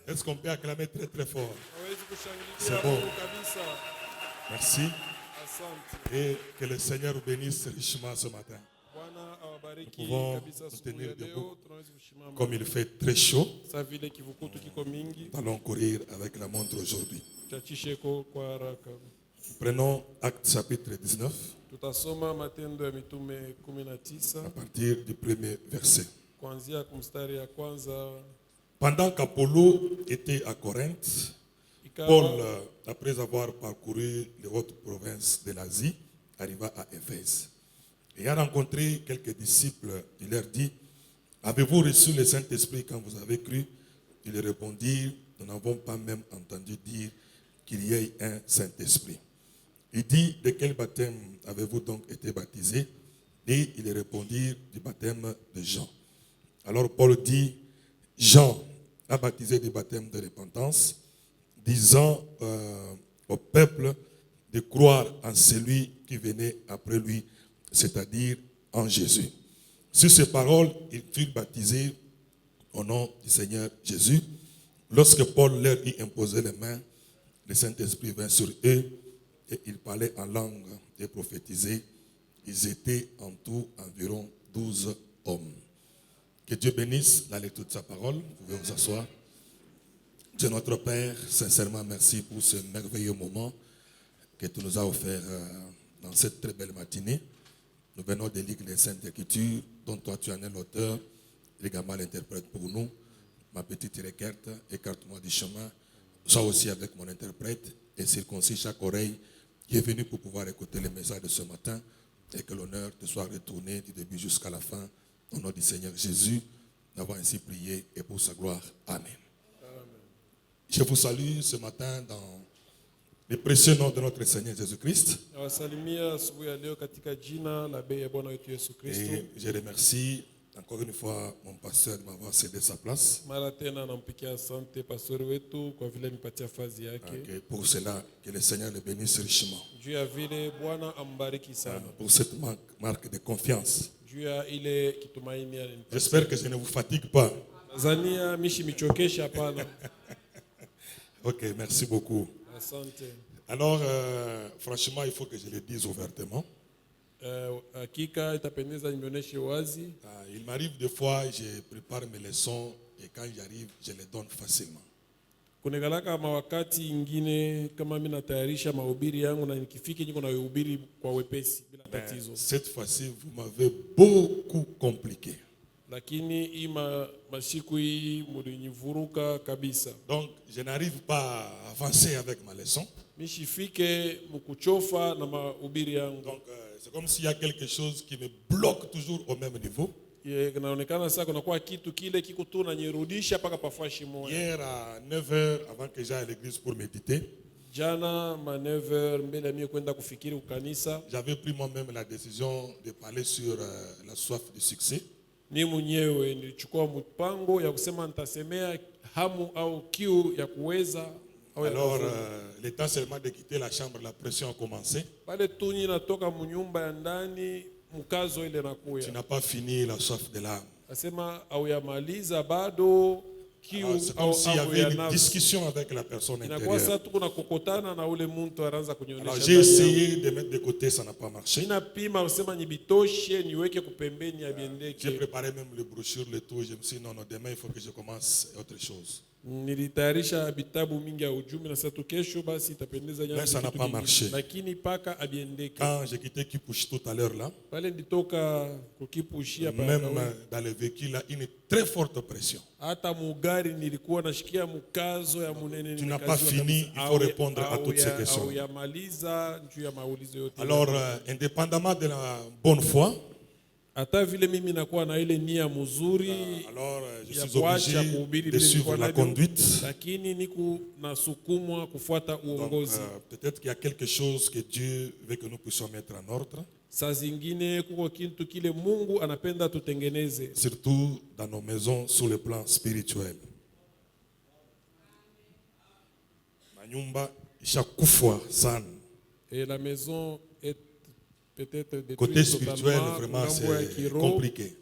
Est-ce qu'on peut acclamer très très fort? C'est bon. Merci. Et que le Seigneur vous bénisse richement ce matin. Nous pouvons nous tenir debout. Comme il fait très chaud, nous allons courir avec la montre aujourd'hui. Prenons Actes chapitre 19. À partir du premier verset. Pendant qu'Apollo était à Corinthe, Paul, après avoir parcouru les hautes provinces de l'Asie, arriva à Éphèse. Et a rencontré quelques disciples. Il leur dit: avez-vous reçu le Saint-Esprit quand vous avez cru? Ils répondirent: nous n'avons pas même entendu dire qu'il y ait un Saint-Esprit. Il dit: de quel baptême avez-vous donc été baptisés? Et ils répondirent: du baptême de Jean. Alors Paul dit: Jean a baptisé du baptême de repentance, disant au peuple de croire en celui qui venait après lui, c'est-à-dire en Jésus. Sur ces paroles, ils furent baptisés au nom du Seigneur Jésus. Lorsque Paul leur y imposait les mains, le Saint-Esprit vint sur eux et ils parlaient en langue et prophétisaient. Ils étaient en tout environ 12 hommes. Que Dieu bénisse la lecture de sa parole. Vous pouvez vous asseoir. Dieu notre Père, sincèrement merci pour ce merveilleux moment que tu nous as offert dans cette très belle matinée. Nous venons de lire les Saintes Écritures dont toi tu en es l'auteur et également l'interprète pour nous. Ma petite Requerte, écarte-moi du chemin. Sois aussi avec mon interprète et circoncis chaque oreille qui est venue pour pouvoir écouter le message de ce matin et que l'honneur te soit retourné du début jusqu'à la fin. Au nom du Seigneur Jésus, nous avons ainsi prié et pour sa gloire. Amen. Je vous salue ce matin dans le précieux nom de notre Seigneur Jésus-Christ. Et je remercie encore une fois mon pasteur de m'avoir cédé sa place. Pour cela, que le Seigneur le bénisse richement. Pour cette marque de confiance. J'espère que je ne vous fatigue pas. Ok, merci beaucoup. Alors, franchement, il faut que je le dise ouvertement. Il m'arrive des fois, je prépare mes leçons et quand j'arrive, je les donne facilement. Cette fois-ci, vous m'avez beaucoup compliqué. Donc, je n'arrive pas à avancer avec ma leçon. Donc, c'est comme s'il y a quelque chose qui me bloque toujours au même niveau. Hier à 9h, avant que j'aille à l'église pour méditer, j'avais pris moi-même la décision de parler sur la soif du succès. Alors, le temps seulement de quitter la chambre, la pression a commencé. Tu n'as pas fini la soif de l'âme. C'est comme s'il y avait une discussion avec la personne intérieure. Alors j'ai essayé de mettre de côté, ça n'a pas marché. J'ai préparé même les brochures, le tout. Je me suis dit non, demain il faut que je commence autre chose. Mais ça n'a pas marché. Quand j'ai quitté Kipushi tout à l'heure là, même dans le véhicule là, une très forte pression. Tu n'as pas fini, il faut répondre à toutes ces questions. Alors, indépendamment de la bonne foi, alors, je suis obligé de suivre la conduite. Donc, peut-être qu'il y a quelque chose que Dieu veut que nous puissions mettre en ordre. Surtout dans nos maisons sur le plan spirituel. Nyumba ishakufwa sana. Et la maison est peut-être détruite Côté spirituel, totalement. vraiment, c'est compliqué.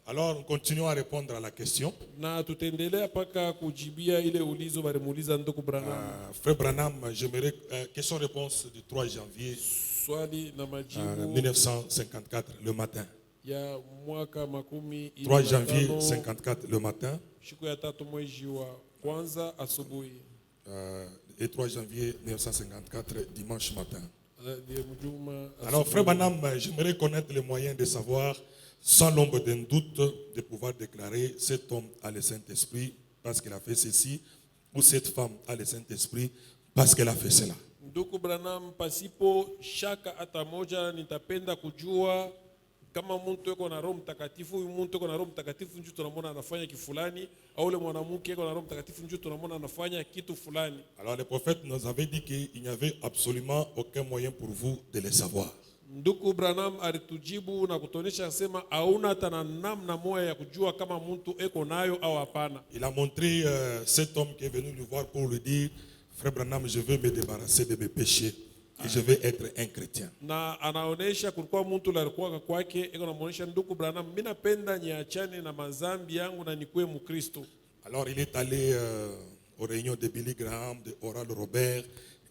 Alors, continuons à répondre à la question. Na tutendelea paka kujibia ile ulizo balimuuliza ndugu Branham. Frère Branham, j'aimerais question-réponse du 3 janvier Swali na majibu 1954, le matin. ya mwaka makumi 3 janvier 54, le matin. Siku ya 3 mwezi wa kwanza asubuhi. Et 3 janvier 1954, dimanche matin. Mjuma Alors, frère Branham, j'aimerais connaître les moyens de savoir, sans l'ombre d'un doute, de pouvoir déclarer cet homme a le Saint-Esprit parce qu'il a fait ceci, ou cette femme a le Saint-Esprit parce qu'elle a fait cela. Ndugu Branham, pasipo shaka hata moja nitapenda kujua kama mtu yuko na Roho Mtakatifu, huyu mtu yuko na Roho Mtakatifu njoo tunamwona anafanya kitu fulani, au yule mwanamke yuko na Roho Mtakatifu njoo tunamwona anafanya kitu fulani. Alors le prophète nous avait dit qu'il n'y avait absolument aucun moyen pour vous de le savoir. Ndugu Branham alitujibu na kutuonesha sema hauna hata namna moja ya kujua kama mtu eko nayo au hapana. Il a montré cet homme qui est venu lui voir pour lui dire, frère Branham, je veux me débarrasser de mes péchés et je vais être un chrétien. Na anaonesha kulikuwa mtu alikuwa kwake eko namuonesha ndugu Branham, mimi napenda niachane na mazambi yangu na nikuwe Mkristo. Alors il est allé aux réunions de Billy Graham, de Oral Robert,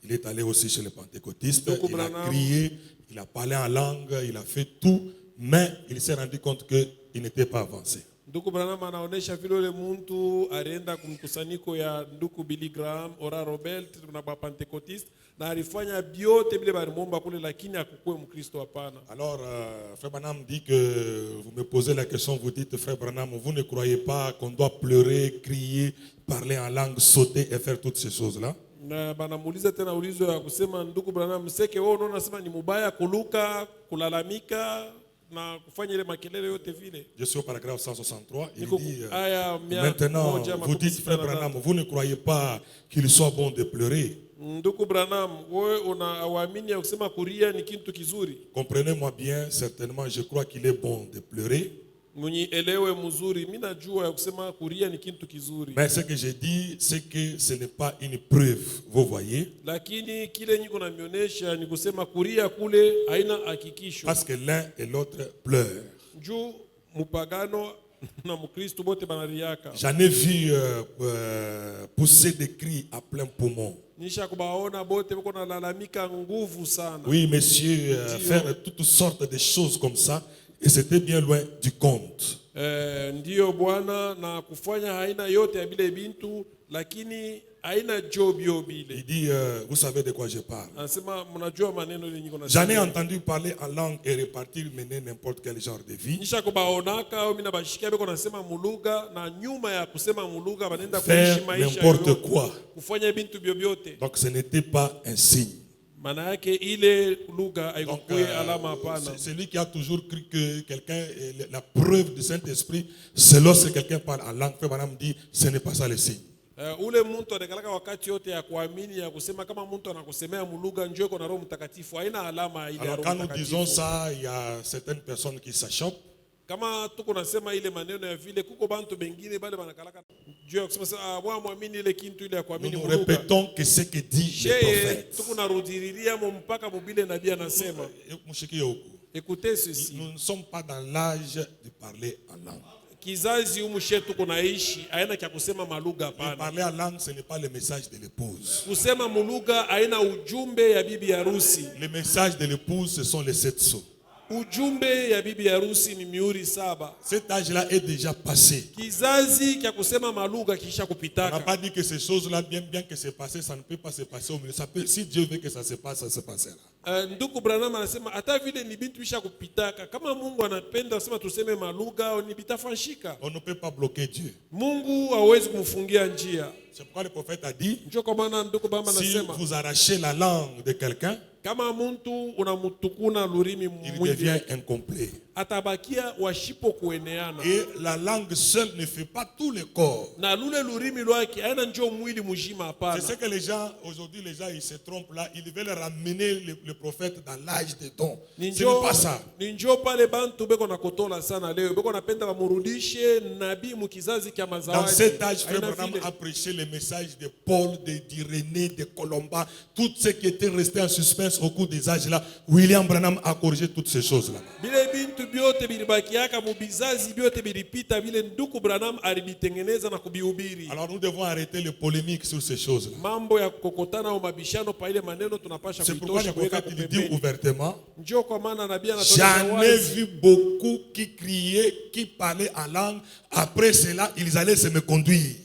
il est allé aussi chez les pentecôtistes, il a crié, il a parlé en langue, il a fait tout, mais il s'est rendu compte qu'il n'était pas avancé. Ndugu Branham anaonesha vile yule mtu alienda kumkusanyiko ya ndugu Billy Graham, Oral Robert na Pentecost na alifanya biote bile balimomba kule lakini hakukuwa Mkristo hapana. Alors frère Branham dit que vous me posez la question, vous dites frère Branham, vous ne croyez pas qu'on doit pleurer, crier, parler en langue, sauter et faire toutes ces choses-là? Na banamuuliza tena ulizo ya kusema ndugu Branham, mseke wewe unaona sema ni mubaya kuluka, kulalamika na kufanya ile makelele yote vile. Je suis au paragraphe 163, il dit maintenant vous dites frère Branham, vous ne croyez pas qu'il soit bon de pleurer? Ndugu Branham, wewe unaamini ya kusema kulia ni kitu kizuri? Comprenez-moi bien, certainement je crois qu'il est bon de pleurer. Munielewe mzuri, mimi najua ya kusema kulia ni kitu kizuri. Mais ce que j'ai dit, c'est que ce n'est pas une preuve, vous voyez. Lakini kile niko namionyesha ni kusema kulia kule haina hakikisho. Parce que l'un et l'autre pleurent. Juu mupagano na Mkristo bote banariaka. J'en ai vu pousser des cris à plein poumon. Nisha kubaona bote bako nalalamika nguvu sana. Oui, monsieur, faire toutes sortes de choses comme ça. Et c'était bien loin du compte. Ndio bwana na kufanya haina yote ya bile bintu lakini haina job yo bile. Il dit vous savez de quoi je parle. Anasema mnajua maneno ile nyingi nasema. J'en ai entendu parler en langue et repartir mener n'importe quel genre de vie. Nisha kubaonaka au mina bashikia beko nasema muluga na nyuma ya kusema muluga banenda kuishi maisha n'importe quoi. Kufanya bintu byobyote. Donc ce n'était pas un signe. Maana yake ile lugha haikuwa alama hapana. C'est lui qui a toujours cru que quelqu'un, la preuve du Saint-Esprit, c'est lorsque quelqu'un parle en langue. Frère Branham dit, ce n'est pas ça le signe. Ule mtu anakalaka wakati yote ya kuamini ya kusema kama mtu anakusemea mulugha njoo iko na Roho Mtakatifu haina alama ile ya Roho Mtakatifu. Alors quand nous disons ça, il y a certaines personnes qui s'achoppent. Kama tuko nasema ile maneno ya vile kuko bantu bengine bale banakalaka juu ya kusema bwana muamini ile kintu ile ya kuamini mulugha. Nous répétons que ce que dit le prophète. Tuko narudiriria mpaka mubile nabii anasema. Écoutez ceci. Nous ne sommes pas dans l'âge de parler en langue. Kizazi umushetu kunaishi haina kia kusema malugha hapana. Parler en langue, ce n'est pas le message de l'épouse. Kusema mulugha haina ujumbe ya bibi harusi. Le message de l'épouse, ce sont les 7 sceaux. Ujumbe ya bibi harusi ni mihuri 7. Cet âge-là est déjà passé. Kizazi kia kusema malugha kisha kupitaka. On n'a pas dit que ces choses-là, bien que c'est passé, ça ne peut pas se passer au milieu. Ça peut, si Dieu veut que ça se passe, ça se passera. Ndugu Branham anasema hata vile ni bintu bisha kupitaka. Kama Mungu anapenda sema tuseme malugha ni bitafanyika. On ne peut pas bloquer Dieu. Mungu hawezi kumfungia njia. C'est pourquoi le prophète a dit, njoo kwa maana ndugu Branham anasema si vous arrachez la langue de quelqu'un, kama mtu unamutukuna lurimi il devient incomplet. atabakia washipo kueneana. Et la langue seule ne fait pas tout le corps. Na lule lurimi lwake haina njoo mwili mzima hapana. C'est ce que les gens, aujourd'hui, les gens, ils se trompent là. Ils veulent ramener le prophète dans l'âge des dons. Ce n'est pas ça. Ni njoo pale bantu beko na kotola sana leo. Beko napenda bamurudishe nabii mukizazi kya mazawadi. Dans cet âge, Frère Branham a prêché le message de Paul, d'Irénée, de Colomba, tout ce qui était resté en suspense au cours des âges là. William Branham a corrigé toutes ces choses là. Bile bintu byote bilibakiaka mubizazi byote bilipita vile nduku Branham alibitengeneza na kubihubiri. Alors nous devons arrêter les polémiques sur ces choses là. Mambo ya kukokotana au mabishano pa ile maneno tunapasha C'est pourquoi le prophète il dit ouvertement, njoo kwa maana nabii anatoa j'en ai vu beaucoup qui criaient, qui parlaient en langue. Après cela, ils allaient se me conduire.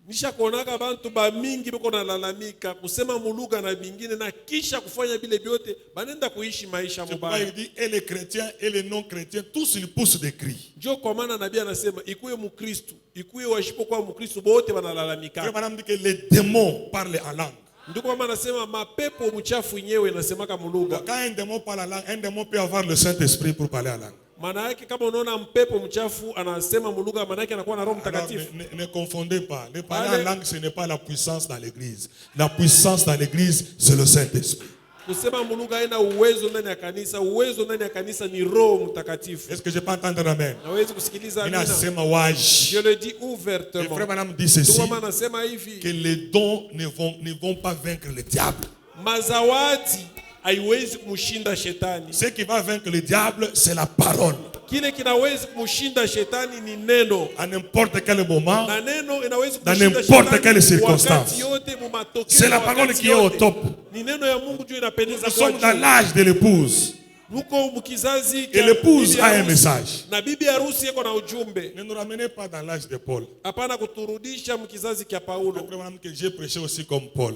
Nisha kuonaka bantu ba mingi beko nalalamika kusema muluga na bingine na kisha kufanya bile byote banenda kuishi maisha C'est pourquoi mubaya. il dit, et les chrétiens et les non-chrétiens, tous ils poussent des cris. Njoo kwa maana nabii anasema ikuwe mukristo ikuwe washipo kwa mukristo bote banalalamika. Frère Branham dit que les démons parlent en langue. Ndugu mama anasema mapepo mchafu yenyewe inasemaka muluga. Quand un démon parle en langue, un démon peut avoir le Saint-Esprit pour parler en langue. Maana yake kama unaona mpepo mchafu anasema muluga, maana yake anakuwa na Roho Alors, Mtakatifu. ne confondez pas. Le parler en langue, ce n'est pas la puissance dans l'église. La puissance dans l'église, c'est le Saint-Esprit. Kusema muluga haina uwezo ndani ya kanisa, uwezo ndani ya kanisa ni Roho Mtakatifu. Est-ce que je peux entendre amen? Naweza kusikiliza amina. Inasema waji. Je le dis Le ouvertement. frère Branham dit ceci, Ndugu mama anasema hivi, que les dons ne vont pas vaincre le diable. mazawadi haiwezi kumshinda shetani. Ce qui va vaincre le diable, c'est la parole. Kile kinawezi kumshinda shetani ni neno. À n'importe quel moment, Na neno inawezi dans kumshinda n'importe shetani quelle circonstance. wakati yote, mu matokeo c'est la ya parole wakati qui est au yote. top. Ni neno ya Mungu ndio inapendeza Nous kwa sommes dans juu. l'âge de l'épouse. Muko mkizazi Et l'épouse a un message. na bibi harusi yako na ujumbe. Ne nous ramenez pas dans l'âge de Paul. Hapana kuturudisha mkizazi kia Paulo. Le frère que j'ai prêché aussi comme Paul.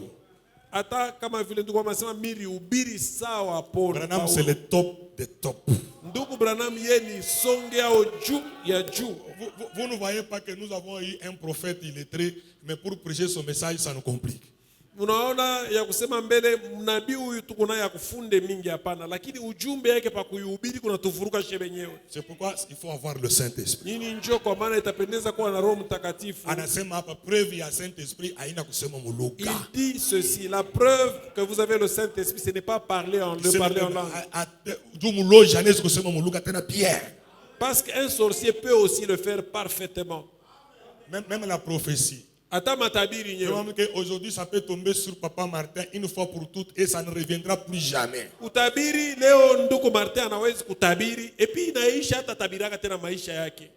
Hata kama vile ndugu anasema miri ubiri sawa Paulo. Branham, c'est le top des tops. Ndugu Branham yeye ni songe au juu ya juu. Vous ne voyez pas que nous avons eu un prophète illettré, mais pour prêcher son message, ça nous complique. Unaona ya kusema mbele nabii huyu tuko naye akufunde mingi hapana, lakini ujumbe yake pa kuihubiri kuna tufuruka shebenyewe. C'est pourquoi il faut avoir le Saint-Esprit. Nini njoo kwa maana itapendeza kuwa na Roho Mtakatifu. Anasema hapa preuve ya Saint-Esprit haina kusema muluga. Il dit ceci, la preuve que vous avez le Saint-Esprit, ce n'est pas parler en langue. Jumulo janesi kusema muluga tena Pierre. Parce qu'un sorcier peut aussi le faire parfaitement. Même la prophétie. Hata matabiri nyewe. Aujourd'hui, ça peut tomber sur Papa Martin une fois pour toutes et ça ne reviendra plus jamais. Utabiri leo ndugu Martin anaweza kutabiri epi inaisha hata tabiraka tena maisha yake.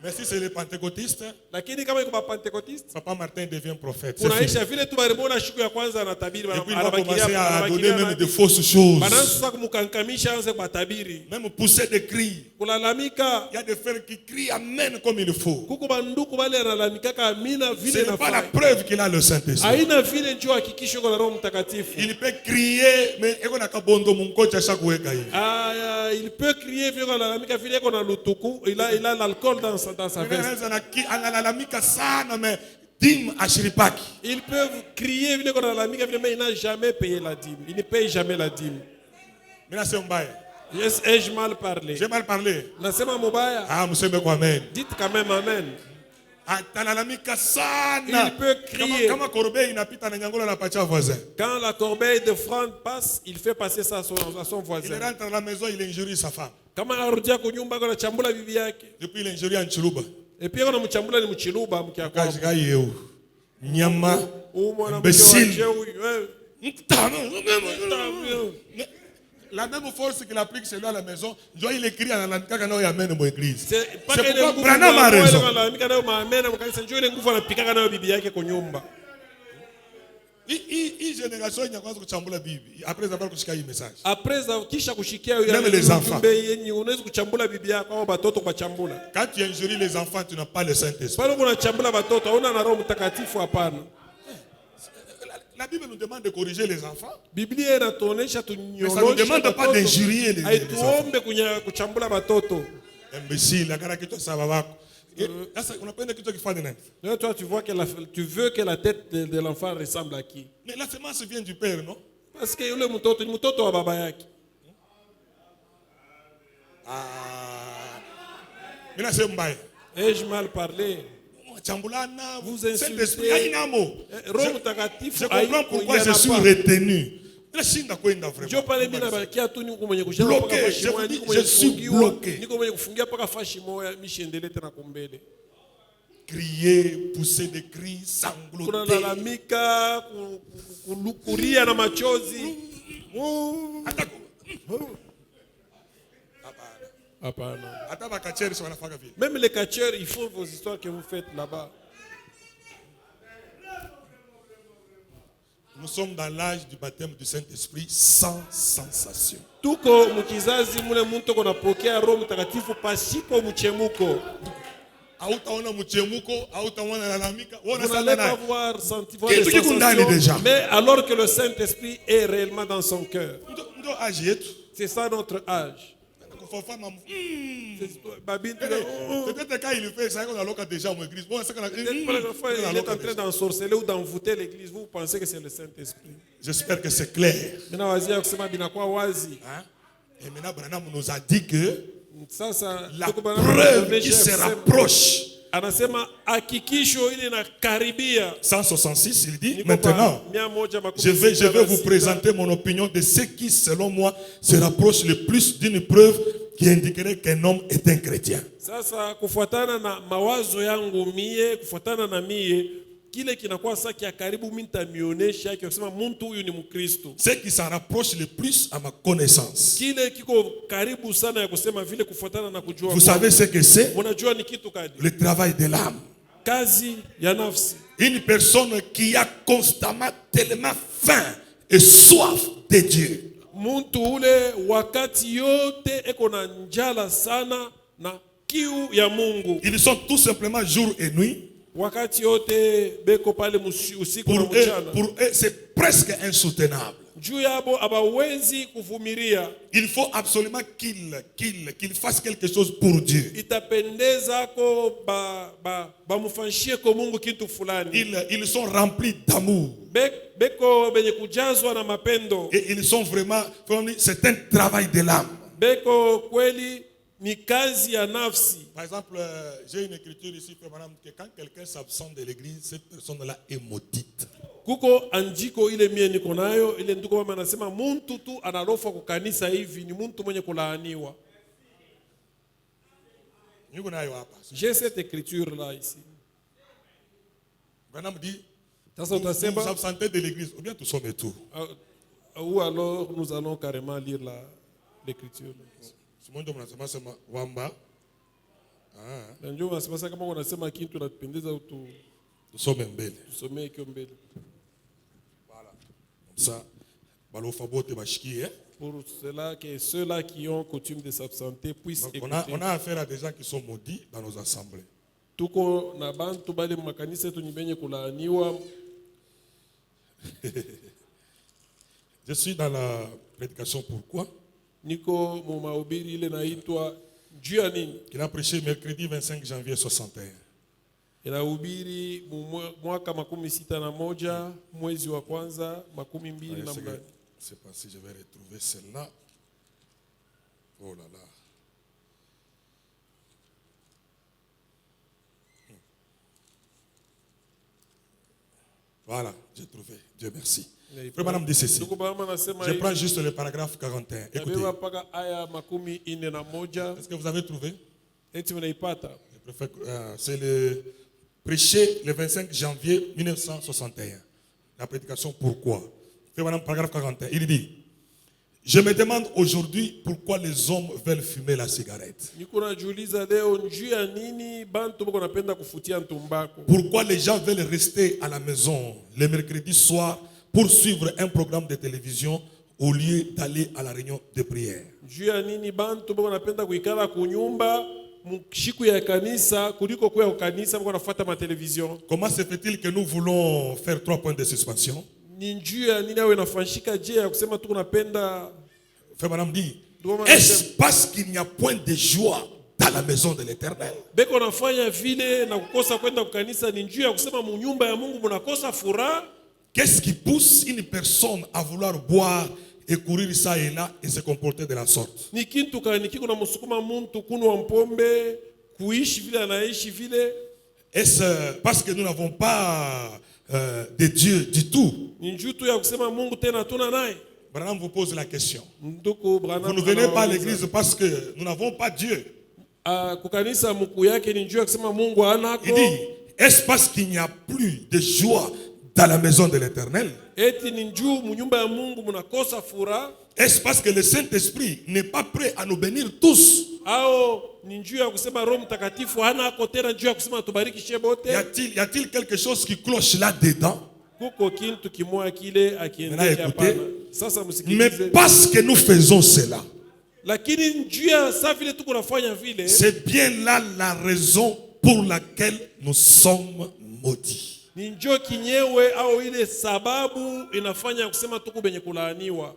Mais si c'est les pentecôtistes, Lakini kama iko Pentecôtiste, Papa Martin devient prophète. kunaisha vile tu barimona siku ya kwanza anatabiri, Et puis il va commencer à donner même de fausses choses. Banaanza kumkankamisha anze kutabiri. Même pousser des cris. Kulalamika, Il y a des frères qui crient Amen comme il faut. kuko banduku bale analalamika amina Ce vile n'est pas la nafanya. preuve qu'il a le Saint-Esprit. Haina vile njoo hakikisho kwa Roho Mtakatifu. Il peut crier, mais eko na kabondo mungocha chaque weka hivi. Il peut crier vile analalamika vile iko na lutuku, il a l'alcool dans sa veste. Analalamika sana mais dîme ashiripaki. Ils peuvent crier vile analalamika vile mais il n'a jamais payé la dîme. Il ne paye jamais la dîme. Mais là c'est mbaya. Yes, ai-je mal parlé? J'ai mal parlé. Nasema mubaya. Ah, mseme kwa amen. Dites quand même amen. Atalalamika sana. Il peut crier. Kama corbeille inapita na nyangola na pacha voisin. Quand la corbeille de francs passe, il fait passer ça à son Il voisin. rentre dans la maison, il injurie sa femme. Kama arudia kunyumba kwa chambula bibi yake. Depuis il injurie en chuluba. Et puis kuna mchambula ni mchiluba mke wako. Kajiga yeu. Nyama. Mwana Imbécile. mke La même force qu'il applique chez lui à la maison, il écrit à la quand il amène mon église. C'est pourquoi Branham a raison. Hii génération inaanza kuchambula bibi après avoir kushika hii message. Après kisha kushikia Même les enfants. yenye unaweza kuchambula bibi yako au batoto kuchambula. Quand tu injuries les enfants, tu n'as pas le Saint-Esprit. Pale kuna chambula batoto hauna na Roho Mtakatifu hapana. La Bible nous demande de corriger les enfants. Biblia inatuonesha Mais ça ne nous demande pas d'injurier les enfants. Haituombe kuchambula batoto. Imbécile, agara kitu sawa wako. Sasa unapenda kitu kifanye nani? Toi tu vois que tu veux que la tête de l'enfant ressemble à qui? Mais la semence vient du père, non? Parce que yule mtoto ni mtoto wa baba yake. Mina c'est mbaye. Ai-je mal parlé? Chambulana, Vous cet esprit, insultez. je comprends pourquoi je suis retenu. Ndio pale mimi nabakia tu niko mwenye Bloqué, kushaka paka fashi je moja, vous niko dis, mwenye je suis kufungiwa, bloqué. niko mwenye kufungia paka fashi moja, mishiendelee tena kumbele. Crier, pousser des cris, Kuna sangloter. lalamika, kulia na machozi. Hapana. Hata bakacheri si wanafanya vile. Même les catcheurs, ils font vos histoires que vous faites là-bas. Nous sommes dans l'âge du baptême du Saint-Esprit sans sensation. Tuko mukizazi mule muntu konapokea Roho Mtakatifu pasipo mchemuko. Hautaona mchemuko, hautaona lalamika, Vous wana n'allez sana pas naye. voir, sentir Kitu des kiko ndani déjà. sensations, mais alors que le Saint-Esprit est réellement dans son cœur. Ndo âge yetu. C'est ça notre âge. Kufafa mamu. Babine, Peut-être quand il fait ça, on a loca déjà en église. Bon, c'est qu'on a. il est en train d'ensorceler ou d'envoûter l'église. Vous pensez que c'est le Saint-Esprit. J'espère que c'est clair. Maintenant, wazia kusema binakuwa wazi. Hein? Et maintenant, Branham nous a dit que Sasa la tuko bana- preuve qui se Anasema- rapproche. Anasema hakikisho ile inakaribia. 166, il dit, Niko maintenant, pa 116 je vais vous présenter mon opinion de ce qui, selon moi, se rapproche le plus d'une preuve qui indiquerait qu'un homme est un chrétien. Sasa kufuatana na mawazo yangu mie, kufuatana na mie, kile kinakuwa sasa kia karibu mimi nitamionesha yake kusema mtu huyu ni Mkristo. Ce qui s'en rapproche le plus à ma connaissance. Kile kiko karibu sana ya kusema vile kufuatana na kujua. Vous savez ce que c'est? Unajua ni kitu kadi? Le travail de l'âme. Kazi ya nafsi. Une personne qui a constamment tellement faim et soif de Dieu. Muntu ule wakati yote eko na njala sana na kiu ya Mungu. Ils sont tout simplement jour et nuit. Wakati yote beko pale usiku na mchana. Pour eux, c'est presque insoutenable. Juu yabo abawezi kuvumilia. Il faut absolument qu'il fasse quelque chose pour Dieu. Itapendeza ko bamufanyishie kwa Mungu kitu fulani. Ils sont remplis d'amour. Beko benye kujazwa na mapendo. Et ils sont vraiment, c'est un travail de l'âme. Beko kweli ni kazi ya nafsi. Par exemple, j'ai une écriture ici, madame, que quand quelqu'un s'absente de l'église, cette personne-là est maudite. Kuko andiko ile mie niko nayo, ile nduko mama anasema muntu tu analofa kukanisa hivi ni muntu mwenye kulaaniwa. J'ai cette écriture là ici. Madame dit, Sasa vous utasema vous absentez de l'église, ou bien tout sommes et tout. ou alors nous allons carrément lire l'écriture. Na ndio unasema sasa kama unasema kitu kinapendeza utu Tusome mbele. tusomee kio mbele. Voilà. Comme ça, balofa bote bashikie. Pour cela que ceux-là qui ont coutume de s'absenter puissent Donc, écouter. on a affaire à des gens qui sont maudits dans nos assemblées. Tuko na bantu bale makanisa yetu ni benye kulaaniwa. Je suis dans la prédication pourquoi? Niko mu mahubiri ile naitwa juu ya nini? Qu'il a prêché mercredi 25 janvier 61. Inahubiri mwaka 61 mwezi wa kwanza 12 na mnane. Je ne sais pas si je vais retrouver celle-là. Oh là là. Voilà, j'ai trouvé. Dieu merci. Frère Madame dit ceci. Je prends juste le paragraphe 41. Écoutez. Est-ce que vous avez trouvé? C'est le prêché le 25 janvier 1961. La prédication pourquoi? Frère Madame, paragraphe 41. Il dit: je me demande aujourd'hui pourquoi les hommes veulent fumer la cigarette. Pourquoi les gens veulent rester à la maison le mercredi soir pour suivre un programme de télévision au lieu d'aller à la réunion de prière. Comment se fait-il que nous voulons faire 3 points de suspension? Frère Madame dit, est-ce parce qu'il n'y a point de joie dans la maison de l'Éternel? Qu'est-ce qui pousse une personne à vouloir boire et courir ça et là et se comporter de la sorte? Ni kintu gani kiko na msukuma muntu kunywa mpombe, kuishi vile anaishi vile? Est-ce parce que nous n'avons pas de Dieu du tout? Ni njuu tu ya kusema Mungu tena tuna naye? Branham vous pose la question. Nduku Branham, Vous ne venez pas à l'église parce que nous n'avons pas Dieu. Kukanisa mkuu yake ni njuu ya kusema Mungu anako. Il dit, est-ce parce qu'il n'y a plus de joie dans la maison de l'Éternel? Eti ni njuu munyumba ya Mungu munakosa furaha? Est-ce parce que le Saint-Esprit n'est pas prêt à nous bénir tous? Ao ni njuu ya kusema Roho Mtakatifu hanako tena njuu ya kusema tubariki shebote? Y a-t-il quelque chose qui cloche là-dedans? Kuko kintu kimoya kile akiendelea hapana. Sasa Mais msikilize. parce que nous faisons cela, Lakini njuu ya saa vile tuko nafanya vile, c'est bien là la raison pour laquelle nous sommes maudits. ni njoo kinyewe au ile sababu inafanya kusema tuko benye kulaaniwa.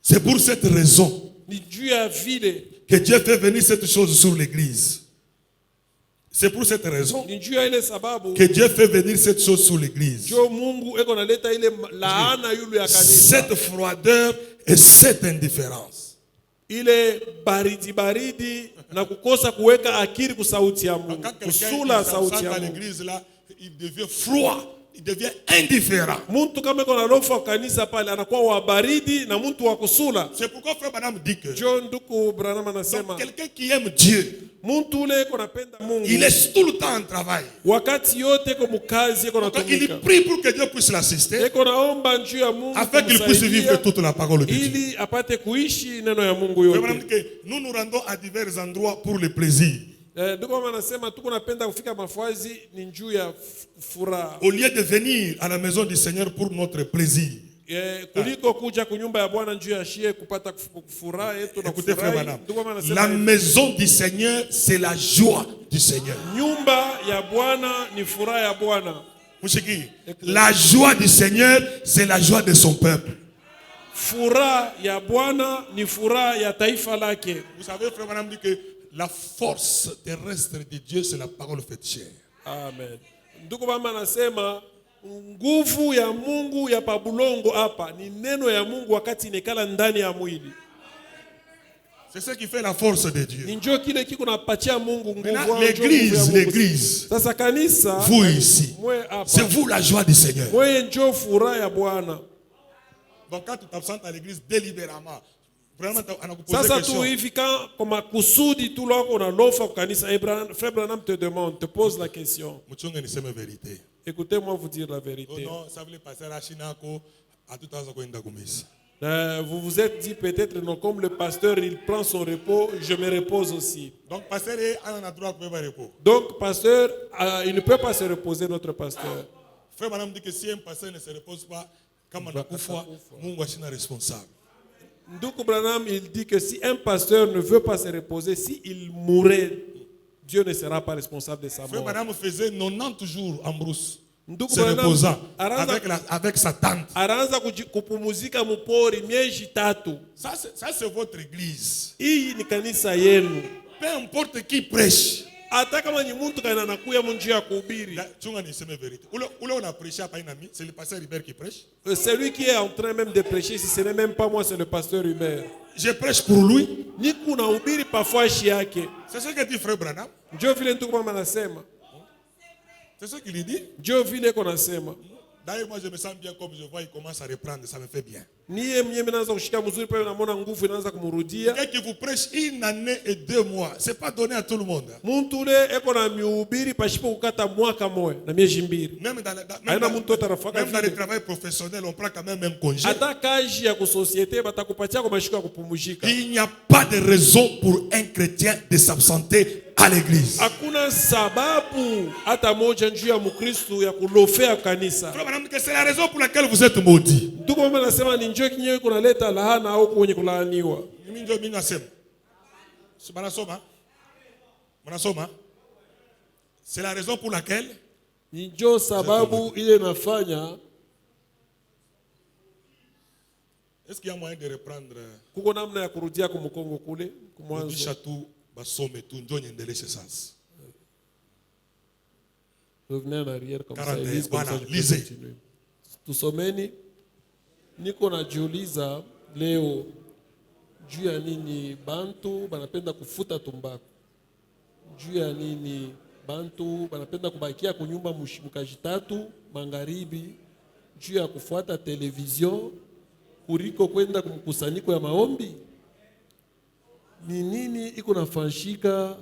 C'est pour cette raison Ni njuu ya vile, que Dieu fait venir cette chose sur l'église. C'est pour cette raison ni njuu ya ile sababu que Dieu fait venir cette chose sur l'église. njoo Mungu eko naleta ile laana yule ya kanisa. Cette froideur et cette indifférence. Ile baridi na kukosa kuweka akili kusauti ya Mungu, Quand quelqu'un kusula sauti s'absente ya à Mungu. l'église là, il devient froid, il devient indifférent. Muntu kama eko na lofa kanisa pale anakuwa wa baridi na muntu wa kusula. C'est pourquoi frère Branham dit que Njoo nduku Branham anasema quelqu'un qui aime Dieu, muntu ule eko napenda Mungu, il est tout le temps en travail. wakati yote eko mukazi eko Donc il natumika, prie pour que Dieu puisse l'assister, eko naomba njuu ya Mungu afin qu'il puisse vivre kumsaidia, toute la parole de Dieu. ili apate kuishi neno ya Mungu Frère Branham yote. dit que nous nous rendons à divers endroits pour le plaisir. Ndugu mama anasema tuko napenda kufika mafazi ni njuu ya furaha. Au lieu de venir à la maison du Seigneur pour notre plaisir. Kuliko kuja kunyumba ya Bwana njuu ya shie kupata furaha yetu na Écoutez frère kufurahi. Branham, Ndugu mama la anasema maison du Seigneur, c'est la joie du Seigneur. nyumba ya Bwana ni furaha ya Bwana. Mouchiki, la joie du Seigneur, c'est la joie de son peuple. Furaha ya Bwana ni furaha ya taifa lake. Vous savez, frère Branham dit que la force terrestre de Dieu, c'est la parole faite chair. Amen. Ndugu mama anasema nguvu ya Mungu ya pabulongo hapa ni neno ya Mungu wakati inekala ndani ya mwili. C'est ce qui fait la force de Dieu. Ni njoo kile kiko napatia Mungu nguvu. Maintenant, njoo nguvu ya Mungu. l'église, Sasa kanisa, vous ici, mwe hapa, c'est vous la joie du Seigneur. mwe njoo furaha ya Bwana. Donc quand tu t'absentes à l'église délibérément, vraiment, on a posé Sasa question. tu hivi kwa makusudi tu lako na lofa kwa kanisa, Frère Branham te demande, te pose la question. Muchonge niseme vérité. Écoutez-moi vous dire la Oh vérité. non, ça voulait passer à Chinako, à tout temps, on kumisa. Vous vous êtes dit peut-être non, comme le pasteur il prend son repos, je me repose aussi. Donc, pasteur, on a droit à faire repos. Donc pasteur, il ne peut pas se reposer, notre pasteur. Frère Madame dit que si un pasteur ne se repose pas, comme on a couffé, Mungu est responsable. Nduku Branham, il dit que si un pasteur ne veut pas se reposer, si il mourait, Dieu ne sera pas responsable de sa Frère mort. Madame faisait 90 jours en brousse, Nduku se Branham reposant araanza avec sa tante. araanza kupumuzika mupori miezi tatu. Ça, c'est votre église. Hii ni kanisa yenu. Peu importe qui prêche. Hata kama ni mtu kana anakuya munjia ya kuhubiri. Tu as dit la vérité. Où on a prêché à Painami, c'est le pasteur Hubert qui prêche. Celui qui est en train même de prêcher, si ce n'est même pas moi, c'est le pasteur Hubert. Je prêche pour lui. Niku na hubiri pafua shi yake. C'est ce que dit frère Branham. Ndio vile ndugu mama anasema. C'est ce qu'il dit. Ndio vile iko nasema. D'ailleurs, moi je me sens bien comme je vois, il commence à reprendre, ça me fait bien. Niye mwenyewe naanza kushika mzuri pale naona nguvu inaanza kumrudia. Quelqu'un qui vous prêche une année et 2 mois, c'est pas donné à tout le monde. Muntu ule eko na mihubiri pashipo kukata mwaka moja na miezi mbili. Même Haina mtu atarafaka dans le vile. travail professionnel, on prend quand même un congé. Hata kazi ya kusosiete batakupatia kwa mashiko ya kupumzika. Il n'y a pas de raison pour un chrétien de s'absenter à l'église. Hakuna sababu hata moja njuu ya Mkristo ya kulofea kanisa. Frère Madame, c'est la raison pour laquelle vous êtes maudits. Ndugu mama anasema ni njoo kinyewe kunaleta laana au kwenye kulaaniwa. Mimi ndio mimi nasema. Mnasoma? C'est la raison pour laquelle Ni njoo sababu ile nafanya est-ce qu'il y a moyen de reprendre kuko namna ya kurudia kumkongo kule du kumwanzo. château basome tout ndio niendeleshe sasa. Revenez en arrière comme ça. 41, Elise, comme voilà, ça, je peux lisez. continuer. Tusomeni Niko najiuliza leo juu ya nini bantu banapenda kufuta tumbaku, juu ya nini bantu banapenda kubakia kunyumba mukajitatu magharibi, juu ya kufuata television kuliko kwenda kumkusanyiko ya maombi. Ni nini iko nafanyika?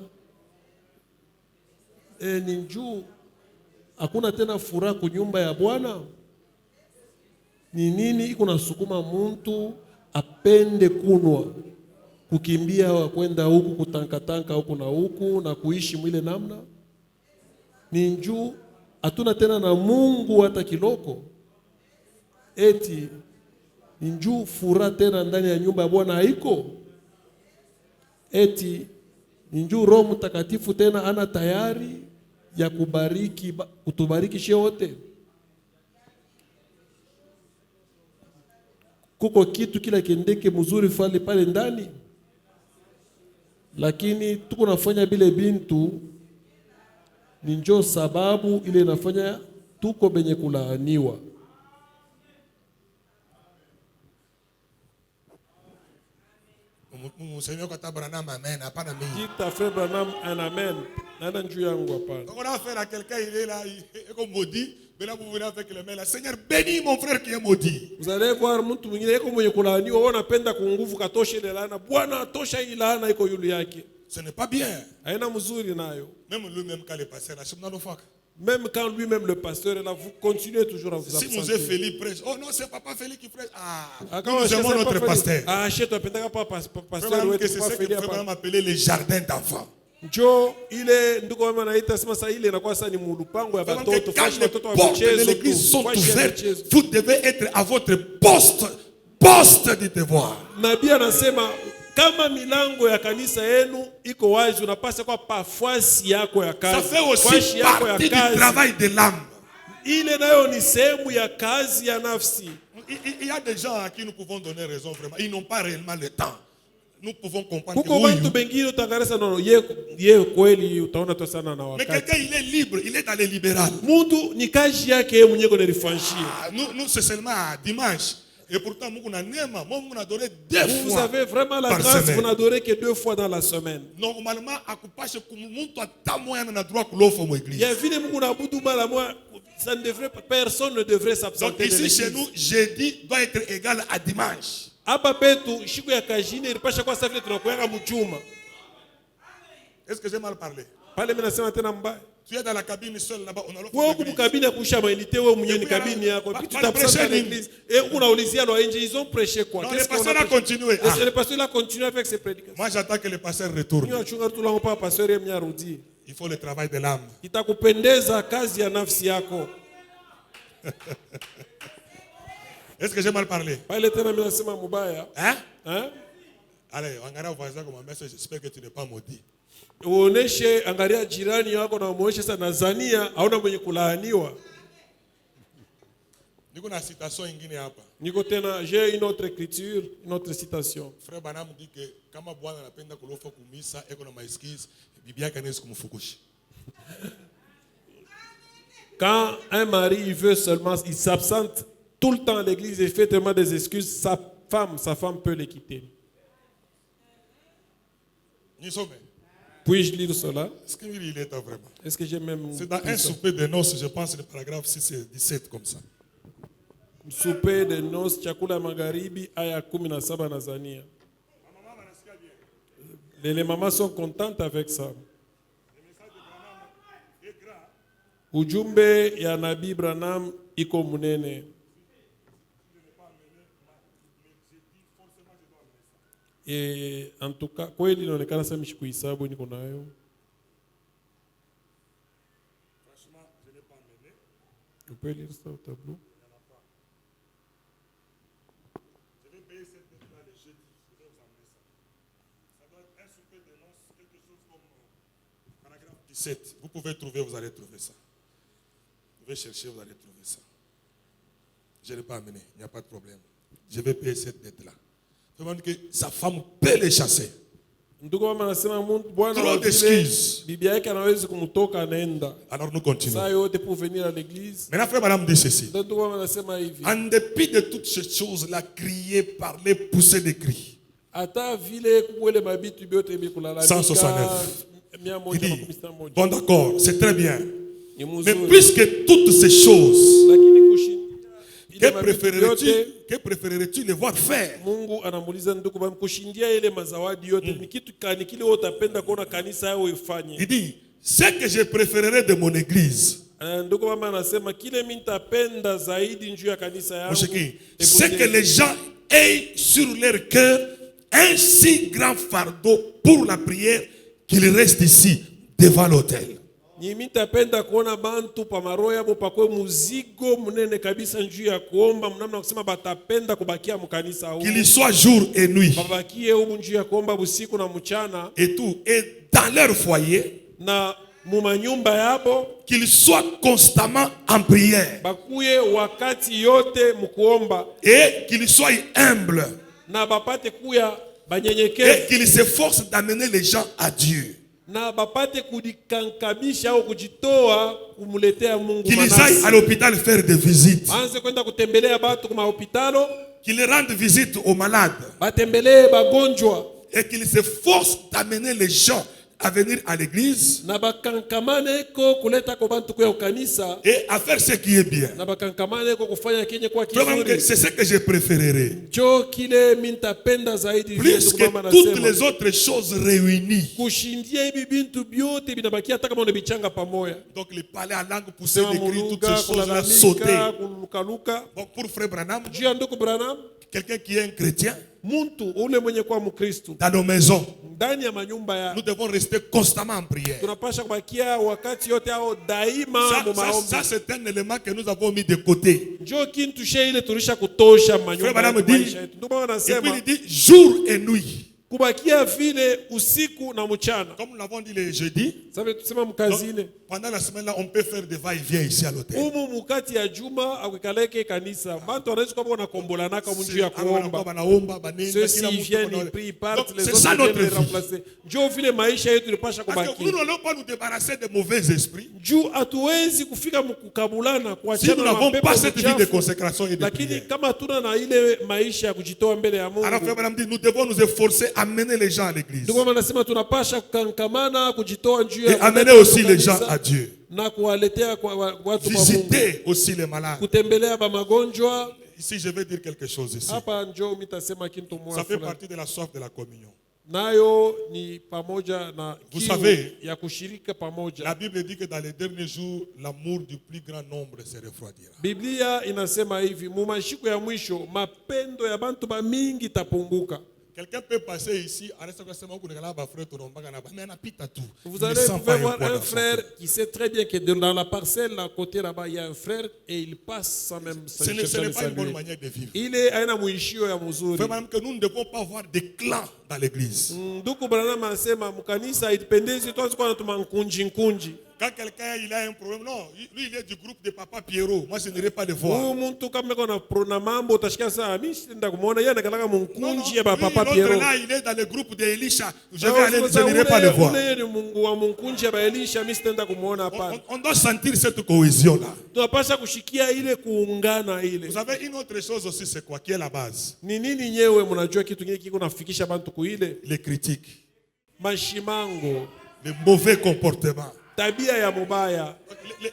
Ni juu hakuna tena furaha kunyumba ya Bwana? Ni nini iko nasukuma muntu apende kunwa, kukimbia wa kwenda huku kutankatanka huku na huku na kuishi mwile namna? Ni njuu hatuna tena na Mungu hata kiloko? Eti ni njuu furaha tena ndani ya nyumba ya Bwana haiko? Eti ni njuu Roho Mtakatifu tena ana tayari ya kubariki, kutubariki shie wote? Kuko kitu kila kendeke mzuri fali pale ndani, lakini tuko nafanya bile bintu, ni njoo sababu ile nafanya tuko benye kulaaniwa. Monseigneur Kata Branham, amen. Hapana mimi. Dit ta frère Branham un amen. Nana njuu yangu hapana. Donc on a affaire à quelqu'un, il est là, il est comme maudit. Mais là vous venez avec les mains là. Seigneur, bénis mon frère qui est maudit. Vous allez voir mtu mwingine yuko mwenye kulaaniwa, wewe unapenda kunguvu katoshe ile laana. Bwana atosha ile laana iko yule yake. Ce n'est pas bien. Haina mzuri nayo. Même lui-même quand le pasteur a chemna lofak. Même quand lui-même le pasteur est là, vous continuez toujours à vous absenter. Si Monseigneur Félix prêche, oh non, c'est Papa Félix qui prêche. Nous aimons notre pasteur. Chez toi, peut-être pas pasteur. C'est ce que nous appelé les jardins d'enfants. Njo ile ndiko mama naita sema sasa ile inakuwa sasa ni mulupango ya watoto, quand les portes de l'église sont ouvertes, vous devez être à votre poste de devoir. Nabii anasema kama milango ya kanisa yenu iko wazi, unapaswa kwa pafasi yako ya kazi. Ça fait aussi partie du travail de l'âme. Ile nayo ni sehemu ya kazi ya nafsi. Il y a des gens à qui nous pouvons donner raison vraiment. Ils n'ont pas réellement le temps. Nous pouvons comprendre. Mais quelqu'un il est libre, il est dans les libérales. Nous c'est seulement dimanche. Et pourtant, vous avez vraiment la grâce, vous n'adorez que 2 fois dans la semaine. Normalement, personne ne devrait s'absenter. Donc ici chez nous, jeudi doit être égal à dimanche. Est-ce que j'ai mal parlé? Tu es dans la cabine seul là-bas, on a l'autre. Ils ont prêché quoi? Le pasteur a continué. Le pasteur a continué avec ses prédications. Moi j'attends que le pasteur retourne. Il faut le travail de l'âme. Est-ce que j'ai mal parlé? Hein? Allez, on regarde voisin comme un message, j'espère que tu n'es pas maudit. Uoneshe angalia jirani yako na umuoneshe sana Tanzania hauna mwenye kulaaniwa. Niko na citation nyingine hapa. Niko tena j'ai une autre écriture, une autre citation. Frère Branham dit que kama bwana anapenda kulofa kumisa eko na maeskize bibi yake anaweza kumfukushi. Quand un mari veut seulement, il s'absente tout le temps à l'église et fait tellement des excuses, sa femme peut le quitter. Puis-je lire cela? Est-ce qu'il est vraiment? Est-ce que j'ai même... C'est dans un souper de noces, je pense, le paragraphe 6 et 17 comme ça. Souper de noces, chakula magharibi, aya 17 Nazania. Les mamans sont contentes avec ça. Ujumbe ya Nabii Branham iko munene. Et en tout cas, kweli inaonekana sasa mshikuhesabu niko nayo. Franchement, je n'ai pas amené. On peut lire ça au tableau. Je vais payer cette dette-là le jeudi. Je vais vous amener ça. Ça doit être un souper de noces, quelque chose comme paragraphe 17. Vous pouvez trouver, vous allez trouver ça. Vous pouvez chercher, vous allez trouver ça. Je n'ai pas amené, il n'y a pas de problème. Je vais payer cette dette-là. Que sa femme peut les chasser. Ndugu mama anasema bwana Trop wa vile d'excuses. bibi yake anaweza kumtoka anaenda. Alors nous Saa continuons. yote pour venir à l'église. Maintenant, frère, madame dit ceci. Ndugu mama anasema hivi. En dépit de toutes ces choses-là, crier, parler, pousser des cris. Hata vile kuwele mabitu byote bikulalamika. 169. Il dit, 161. bon d'accord, c'est très bien. Ni Mais mzuri. puisque toutes ces choses, Lakini kushindia que ile mabitu yote préférerais-tu les voir faire? Mungu anamuuliza ndugu bwana kushindia ile mazawadi yote ni kitu kani kile wewe utapenda kuona kanisa yao ifanye. Il dit, ce que je préférerais de mon église, Ndugu mama anasema kile mimi nitapenda zaidi njoo ya kanisa yangu. c'est que les gens aient sur leur cœur un si grand fardeau pour la prière qu'ils restent ici devant l'autel. Mimi nitapenda kuona bantu pa maroho yabo pakwe muzigo mnene kabisa njuu ya kuomba mnamna kusema batapenda kubakia mkanisa huko. Qu'il y soit jour et nuit. Babakie huko njuu ya kuomba usiku na mchana. Et tout. Et dans leur foyer. Na mumanyumba yabo. Qu'ils soient constamment en prière. Bakuye wakati yote mkuomba. Et qu'ils soient humbles. Na bapate kuya banyenyekevu. Et qu'ils s'efforcent d'amener les gens à Dieu. Na bapate kudikankamisha au kujitoa kumuletea Mungu manasi. Qu'ils aillent à l'hôpital faire des visites. Anze kwenda kutembelea batu kuma hopitalo. Qu'ils rendent visite aux malades. Batembelee bagonjwa. Et qu'ils s'efforcent d'amener les gens à venir à l'église. Na bakankamane ko kuleta ko bantu kwa kanisa. Et à faire ce qui est bien. Na bakankamane ko kufanya kenye kwa kizuri. C'est ce que je préférerais. Jo kile mintapenda zaidi plus que toutes les autres choses réunies. Kushindia hivi bintu byote binabakia hata kama unabichanga pamoja. Donc les parler en langue, pousser des cris, toutes ces choses-là sauter. Donc pour frère Branham, quelqu'un qui est un chrétien, muntu ule mwenye kwa mkristo dans nos maisons, ndani ya manyumba ya nous devons rester constamment en prière. Tunapasha kubakia wakati yote au daima mu maombi. Ça c'est un élément que nous avons mis de côté. Njoo kintu ile tulisha kutosha manyumba ya maisha yetu. Ndio maana nasema. Et puis il dit jour et nuit. Kubakia vile usiku na mchana. Comme nous l'avons dit le jeudi. Sabe tusema mkazine. Pendant la semaine là on peut faire des va-et-vient ici à l'hôtel. Umu mukati ya juma akukaleke kanisa. Bantu wanaweza kwa na kombolana kama njoo ya kuomba. Ceux qui viennent ils prient partent les autres viennent les remplacer. Njoo vile maisha yetu ilipasha kubaki. Parce que nous n'allons pas nous débarrasser des mauvais esprits. Juu hatuwezi kufika mkukabulana kuachana na mapepo. Si nous n'avons pas cette vie de consécration et de prière. Lakini kama tuna na ile maisha ya kujitoa mbele ya Mungu. Alors frère Branham dit nous devons nous efforcer à amener les gens à l'église. Ndio maana nasema tunapasha kukankamana kujitoa njuu ya. Et amener aussi les gens à Dieu. Na kuwaletea kwa watu wa Mungu. Visiter aussi les malades. Kutembelea ba magonjwa. Ici je vais dire quelque chose ici. Hapa njoo mitasema kitu moja. Ça fait partie de la soif de la communion. Nayo ni pamoja na vous savez, ya kushirika pamoja. La Bible dit que dans les derniers jours l'amour du plus grand nombre se refroidira. Biblia inasema hivi, mu mashiko ya mwisho mapendo ya bantu ba mingi tapunguka. Quelqu'un peut passer ici, vous allez voir un frère qui sait très bien que dans la parcelle à côté là-bas il y a un frère et il passe sans même ce n'est pas une bonne manière de vivre. Il est aina muishio ya mzuri. Vraiment que nous ne devons pas avoir des clans dans l'église. Ndugu Branham anasema mkanisa itipendezi tuanze kwa tuma nkunji. Quand quelqu'un il a un problème, non, lui il est du groupe de Papa Pierrot. Moi je n'irai pas le voir. Mtu kama kuna mambo utashika saa mimi sitaenda kumuona yeye anakalaka mkunji ya Papa Pierrot. Là il est dans le groupe de Elisha. Je n'irai pas le voir. Ni Mungu wa mkunji ya Elisha mimi sitaenda kumuona hapa. On doit sentir cette cohésion là. Tunapaswa kushikia ile kuungana ile. Vous savez une autre chose aussi c'est quoi qui est la base? Ni nini nyewe mnajua kitu kingine kiko nafikisha bantu kuile? Les critiques. Mashimango. Les mauvais comportements. Tabia ya mubaya.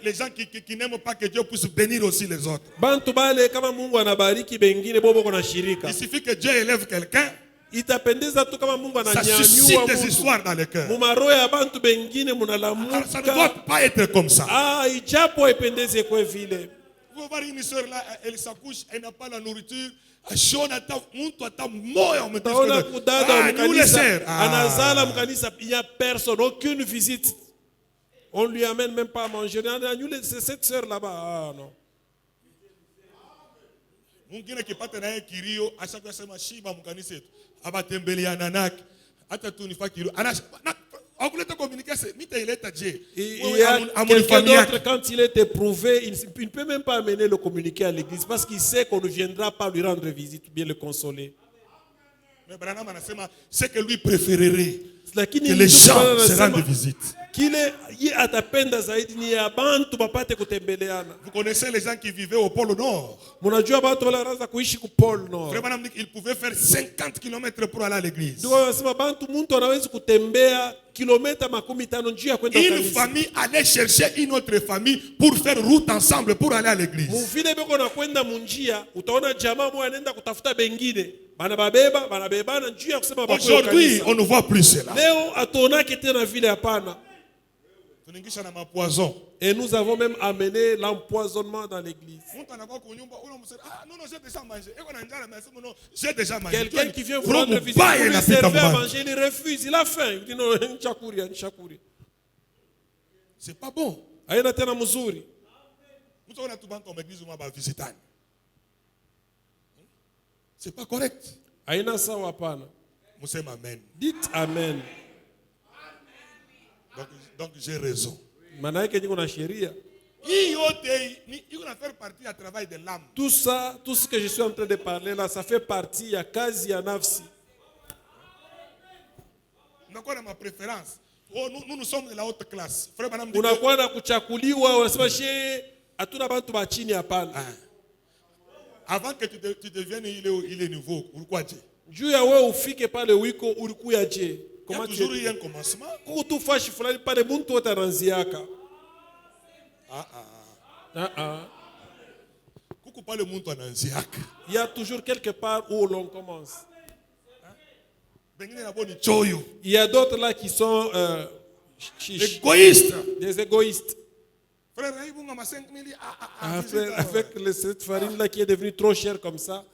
Les gens qui n'aiment pas que Dieu puisse bénir aussi les autres. Bantu bale kama Mungu anabariki bengine bobo kuna shirika. Il suffit que Dieu élève quelqu'un. Itapendeza tu kama Mungu ananyanyua mtu. Ça suscite des histoires dans le cœur. Mumaroho ya bantu bengine munalamuka. Ça ne doit pas être comme ça. Ijapo ipendeze kwa vile. Vous voyez une sœur là, elle s'accouche, elle n'a pas la nourriture. Taona kudada mkanisa anazala mkanisa, il n'y a personne, aucune visite. On lui amène même pas à manger. C'est cette sœur là-bas. Ah non. Mwingine kipata naye kilio ashaka sema shiba mkanisa yetu abatembelea nanaki hata tu nifa kilio akuleta communication mitaileta je. Il y a quelqu'un d'autre quand il est éprouvé, il ne peut même pas amener le communiqué à l'église parce qu'il sait qu'on ne viendra pas lui rendre visite ou bien le consoler. Mais Branham anasema c'est que lui préférerait Lakini que les ndugu gens Branham se rendent anasema visite. kile ye atapenda zaidi ni ya bantu bapate kutembeleana. Vous connaissez les gens qui vivaient au pôle Nord. Munajua bantu wale wanaanza kuishi ku Pole Nord. Frère Branham dit qu'il pouvait faire 50 km pour aller à l'église. Ndio wanasema bantu muntu anaweza kutembea kilomita 50 njia kwenda Une kanisa. famille allait chercher une autre famille pour faire route ensemble pour aller à l'église. Muvile beko na kwenda munjia, utaona jamaa moja anaenda kutafuta bengine. Banabebana njia ya kusema bako Aujourd'hui, on ne voit plus cela. Leo atuonake tena vile hapana. Tuningisha na mapoison. Et nous avons même amené l'empoisonnement dans l'église. J'ai déjà mangé. Quelqu'un qui vient vous rendre visite, vous lui servez à manger, il refuse, il a faim. Il dit non, nchakuri. C'est pas bon. Haina tena mzuri. C'est pas correct. Haina sawa hapana. Amen. Dites amen. Donc j'ai raison. Maana yake niko na sheria. Tout ça, tout ce que je suis en train de parler là, ça fait partie ya kazi ya nafsi. Ma préférence. Oh, nous sommes de la haute classe. Unakuwa na kuchakuliwa, unasema she hatuna bantu ba chini hapana. Avant que tu deviennes il est nouveau, pourquoi Dieu? Juu ya wewe ufike pale wiko ulikuya je? Il y a toujours eu un commencement. Kutu fashi fulani pale muntu wote anaanziaka. Kuku pale muntu anaanziaka. Il y a toujours quelque part où l'on commence. Il y a d'autres là qui sont égoïstes. Des égoïstes. Frère, avec cette farine là qui est devenue trop chère comme ça.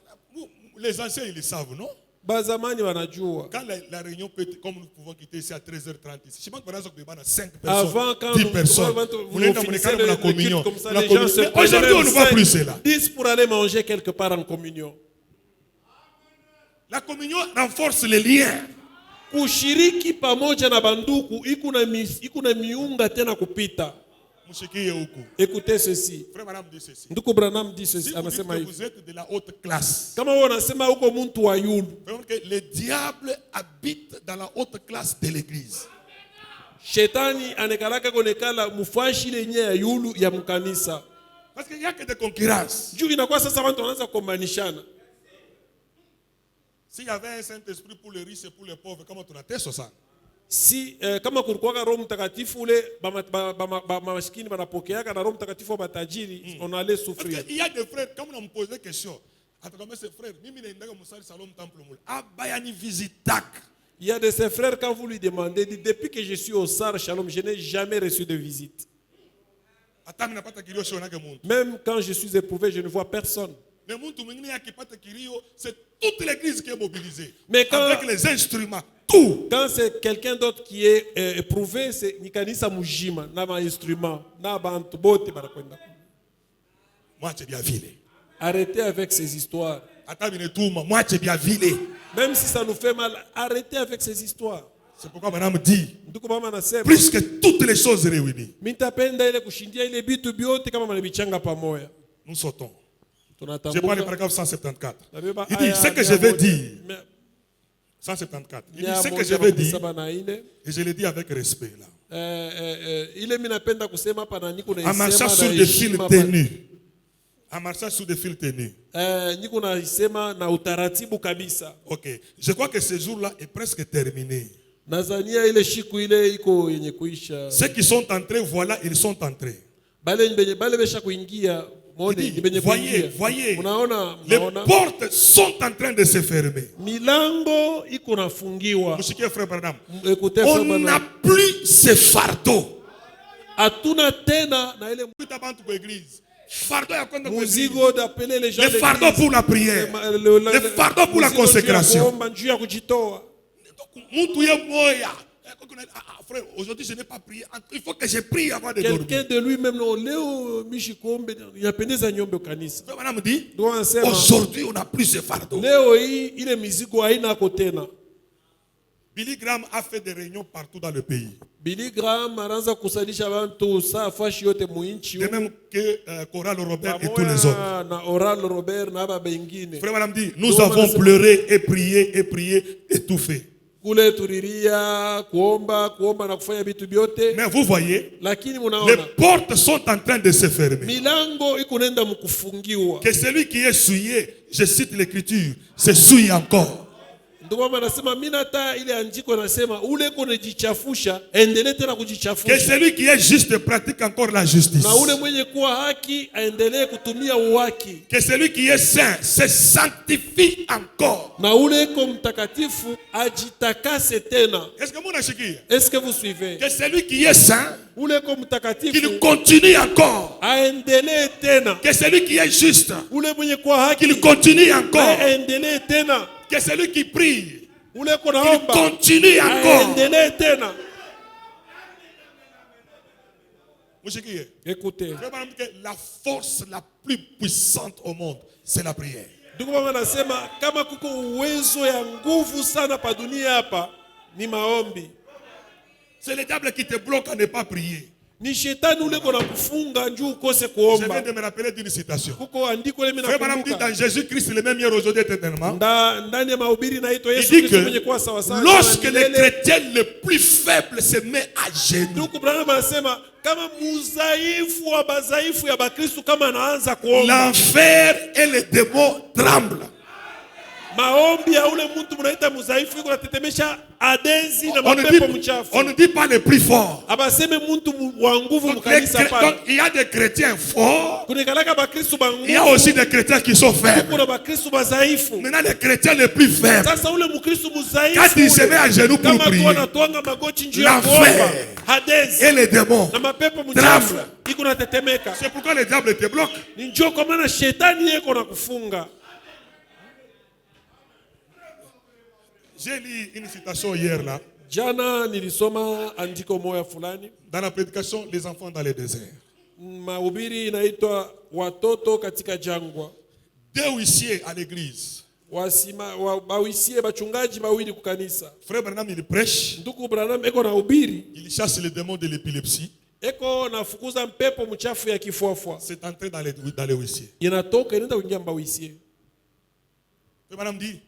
Les anciens ils le savent, non? Bazamani wanajua. Quand la réunion peut être, comme nous pouvons quitter ici à 13h30 ici. Je pense que nous avons 5 personnes. Avant, quand 10 personnes. Vous finissez le culte comme ça, les gens se prennent. Aujourd'hui, on ne voit plus cela. 10 pour aller manger quelque part en communion. La communion renforce les liens. Kushiriki pamoja na banduku ikuna miunga tena kupita. Écoutez ceci. Nduku Branham dit ceci. Si vous dites que vous êtes de la haute classe, kama wewe unasema uko muntu wa yulu, le diable habite dans la haute classe de l'église. Shetani anekalaka konekala mufashi lenye ya yulu ya mkanisa. Parce qu'il n'y a que des concurrences. Juu inakuwa sasa watu wanaanza kumanishana. S'il y avait un Saint-Esprit pour les riches et pour les pauvres, comment on a fait ça? Si kama kulikuwa Roho Mtakatifu ule maskini banapokeaka na Roho Mtakatifu wa matajiri, on allait souffrir. Il y a des frères, comme on me pose des questions, atakwambia ces frères, mimi naenda musali salom temple mule. Abayani visitak. Il y a de ces frères, quand vous lui demandez, dit, depuis que je suis au Sar Shalom, je n'ai jamais reçu de visite. Même quand je suis éprouvé, je ne vois personne. C'est toute l'église qui est mobilisée. Mais quand, avec les instruments, tout. Quand c'est quelqu'un d'autre qui est éprouvé, c'est Nikanisa Mujima, na ma instrument, na bantu bote barakwenda. Moi j'ai bien vilé. Arrêtez avec ces histoires. Moi j'ai bien vilé. Même si ça nous fait mal, arrêtez avec ces histoires. C'est pourquoi madame dit, plus que toutes les choses réunies, nous sautons. Je prends le paragraphe 174. Il dit, ce que je vais dire, 174. Il dit, ce que je vais dire, et je le dis avec respect là. En marchant sur des fils ténus. En marchant sur des fils tenus. Ok. Je crois que ce jour-là est presque terminé. Ceux qui sont entrés, voilà, ils sont entrés. Dit, voyez, les portes sont en train de se fermer. On n'a plus ce fardeau. Le fardeau pour la prière, le fardeau pour la consécration. Frère, aujourd'hui je n'ai pas prié. Il faut que je prie avant de dormir. Quelqu'un de lui-même, Madame dit, aujourd'hui on n'a plus ce fardeau. Billy Graham a fait des réunions partout dans le pays. Billy Graham anaanza kusalisha bantu saa fashi yote muinchi. De même que Coral Robert et tous les autres. Na Oral Robert na aba bengine. Frère Madame dit, nous avons pleuré et prié et tout fait. Kule turiria kuomba na kufanya vitu vyote. Mais vous voyez, lakini munaona les portes sont en train de se fermer. Milango ikunenda mkufungiwa. Que celui qui est souillé, je cite l'écriture, se souille encore. Ndio maana nasema mimi hata ile andiko nasema ule kujichafusha endelee tena kujichafusha. Que celui qui est juste pratique encore la justice. Na ule mwenye kuwa haki aendelee kutumia uwaki. Que celui qui est saint se sanctifie encore. Na ule ko mtakatifu ajitakase tena. Est-ce que vous n'achikez? Est-ce que vous suivez? Que celui qui est saint, ule ko mtakatifu qu'il continue encore. Aendelee tena. Que celui qui est juste, ule mwenye kuwa haki qu'il continue encore. Aendelee tena. Que celui qui prie, ule ko qu'il continue encore. Aendelee tena. Écoutez, la force la plus puissante au monde, c'est la prière. Ndugu mama nasema kama kuko uwezo ya nguvu sana pa dunia hapa ni maombi. C'est le diable qui te bloque à ne pas prier. Ni shetani ule kona kufunga njoo ukose Je kuomba. viens de me rappeler d'une citation. Kuko andiko lemi na Frère Madame dit dans Jésus-Christ le même hier aujourd'hui éternellement. Ndani ya mahubiri naitwa Yesu Kristo mwenye kuwa sawa sawa. Lorsque les chrétiens les plus faibles se mettent à genoux. Ndugu Branham anasema kama muzaifu wa bazaifu ya Bakristo kama anaanza kuomba. L'enfer et les démons tremblent. Maombi ya ule mtu mnaita muzaifu yuko natetemesha adenzi na mapepo mchafu. On ne dit pas les plus forts. Abaseme mtu wa nguvu mkanisa pale. Donc il y a des chrétiens forts. Kunekalaka Bakristo ba nguvu. Il y a aussi des chrétiens qui sont faibles. Kuna Bakristo bazaifu. Maintenant les chrétiens les plus faibles. Sasa ule Mkristo muzaifu. Quand il se met à genoux pour prier. Kama anatoanga magoti njoo ya kuomba. Et les démons. Na mapepo mchafu. Iko natetemeka. C'est pourquoi le diable te bloque. Ni njoo kwa maana shetani yeko na kufunga. J'ai lu une citation hier là. Jana nilisoma andiko moya fulani. Dans la prédication, les enfants dans le désert. Mahubiri inaitwa watoto katika jangwa. Deux huissiers à l'église. Bawisie bachungaji bawili kukanisa. Frère Branham il prêche. Ndugu Branham eko na hubiri. Il chasse les démons de l'épilepsie. Eko nafukuza mpepo mchafu ya kifuafua. C'est entré dans les huissiers. Inatoka inaenda kuingia mbawisie. Frère Branham dit.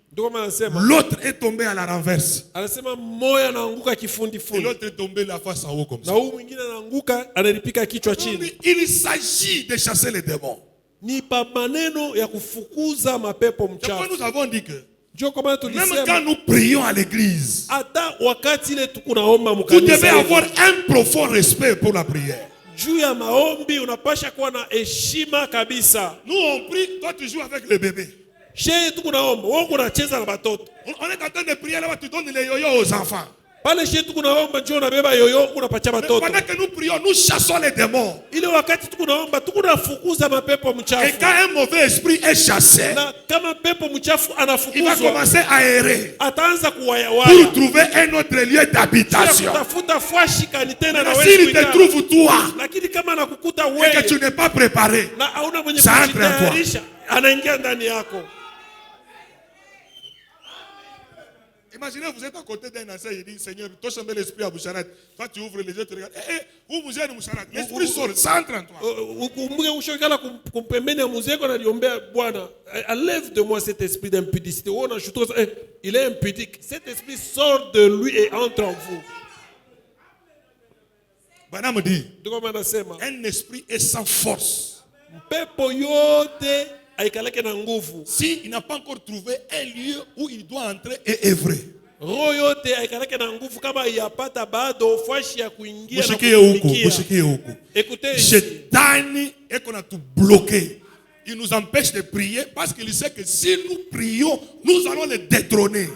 L'autre est tombé à la renverse. Anasema moyo anaanguka kifundi fundi. Et l'autre est tombé la face en haut comme ça. Na huyu mwingine anaanguka analipika kichwa chini. Il s'agit de chasser les démons. Ni pa maneno ya kufukuza mapepo mchafu. Nous avons dit que même quand nous prions à l'église, hata wakati ile tukunaomba vous mkanisa, devez avoir un profond respect pour la prière. Juu ya maombi unapasha kuwa na heshima kabisa. Nous on prie, toi tu joues avec le bébé. Sheye tukunaomba, wewe unacheza na watoto. On est en train de prier là-bas, tu donnes les yoyos aux enfants. Pale sheye tukunaomba njoo unabeba yoyo unapatia watoto. Pendant que nous prions, nous chassons les démons. Ile wakati tukunaomba tukunafukuza mapepo mchafu. Et quand un mauvais esprit est chassé, na kama pepo mchafu anafukuzwa, il va commencer à errer. Ataanza kuwayawaya. Pour trouver un autre lieu d'habitation. Kutafuta fashi kanitena na wewe. S'il te trouve toi, lakini kama anakukuta wewe, et que tu n'es pas préparé, na hauna mwenye kujitayarisha, anaingia ndani yako. Imaginez, vous êtes à côté d'un ancien, il dit, Seigneur, toi je mets l'esprit à Boucharat. Toi tu ouvres les yeux, tu regardes. Où vous êtes Boucharat? L'esprit sort, ça entre en toi. Ukumbuke ushokala kumpembeni ya mzee kwa naliombea Bwana, enlève de moi cet esprit d'impudicité. Oh na chuto, il est impudique. Cet esprit sort de lui et entre en vous. Branham dit, un esprit est sans force. Pepo yote si il n'a pas encore trouvé un lieu où il doit entrer et œuvrer. Écoutez, Shetani est qu'on a tout bloqué. Il nous empêche de prier parce qu'il sait que si nous prions, nous allons le détrôner.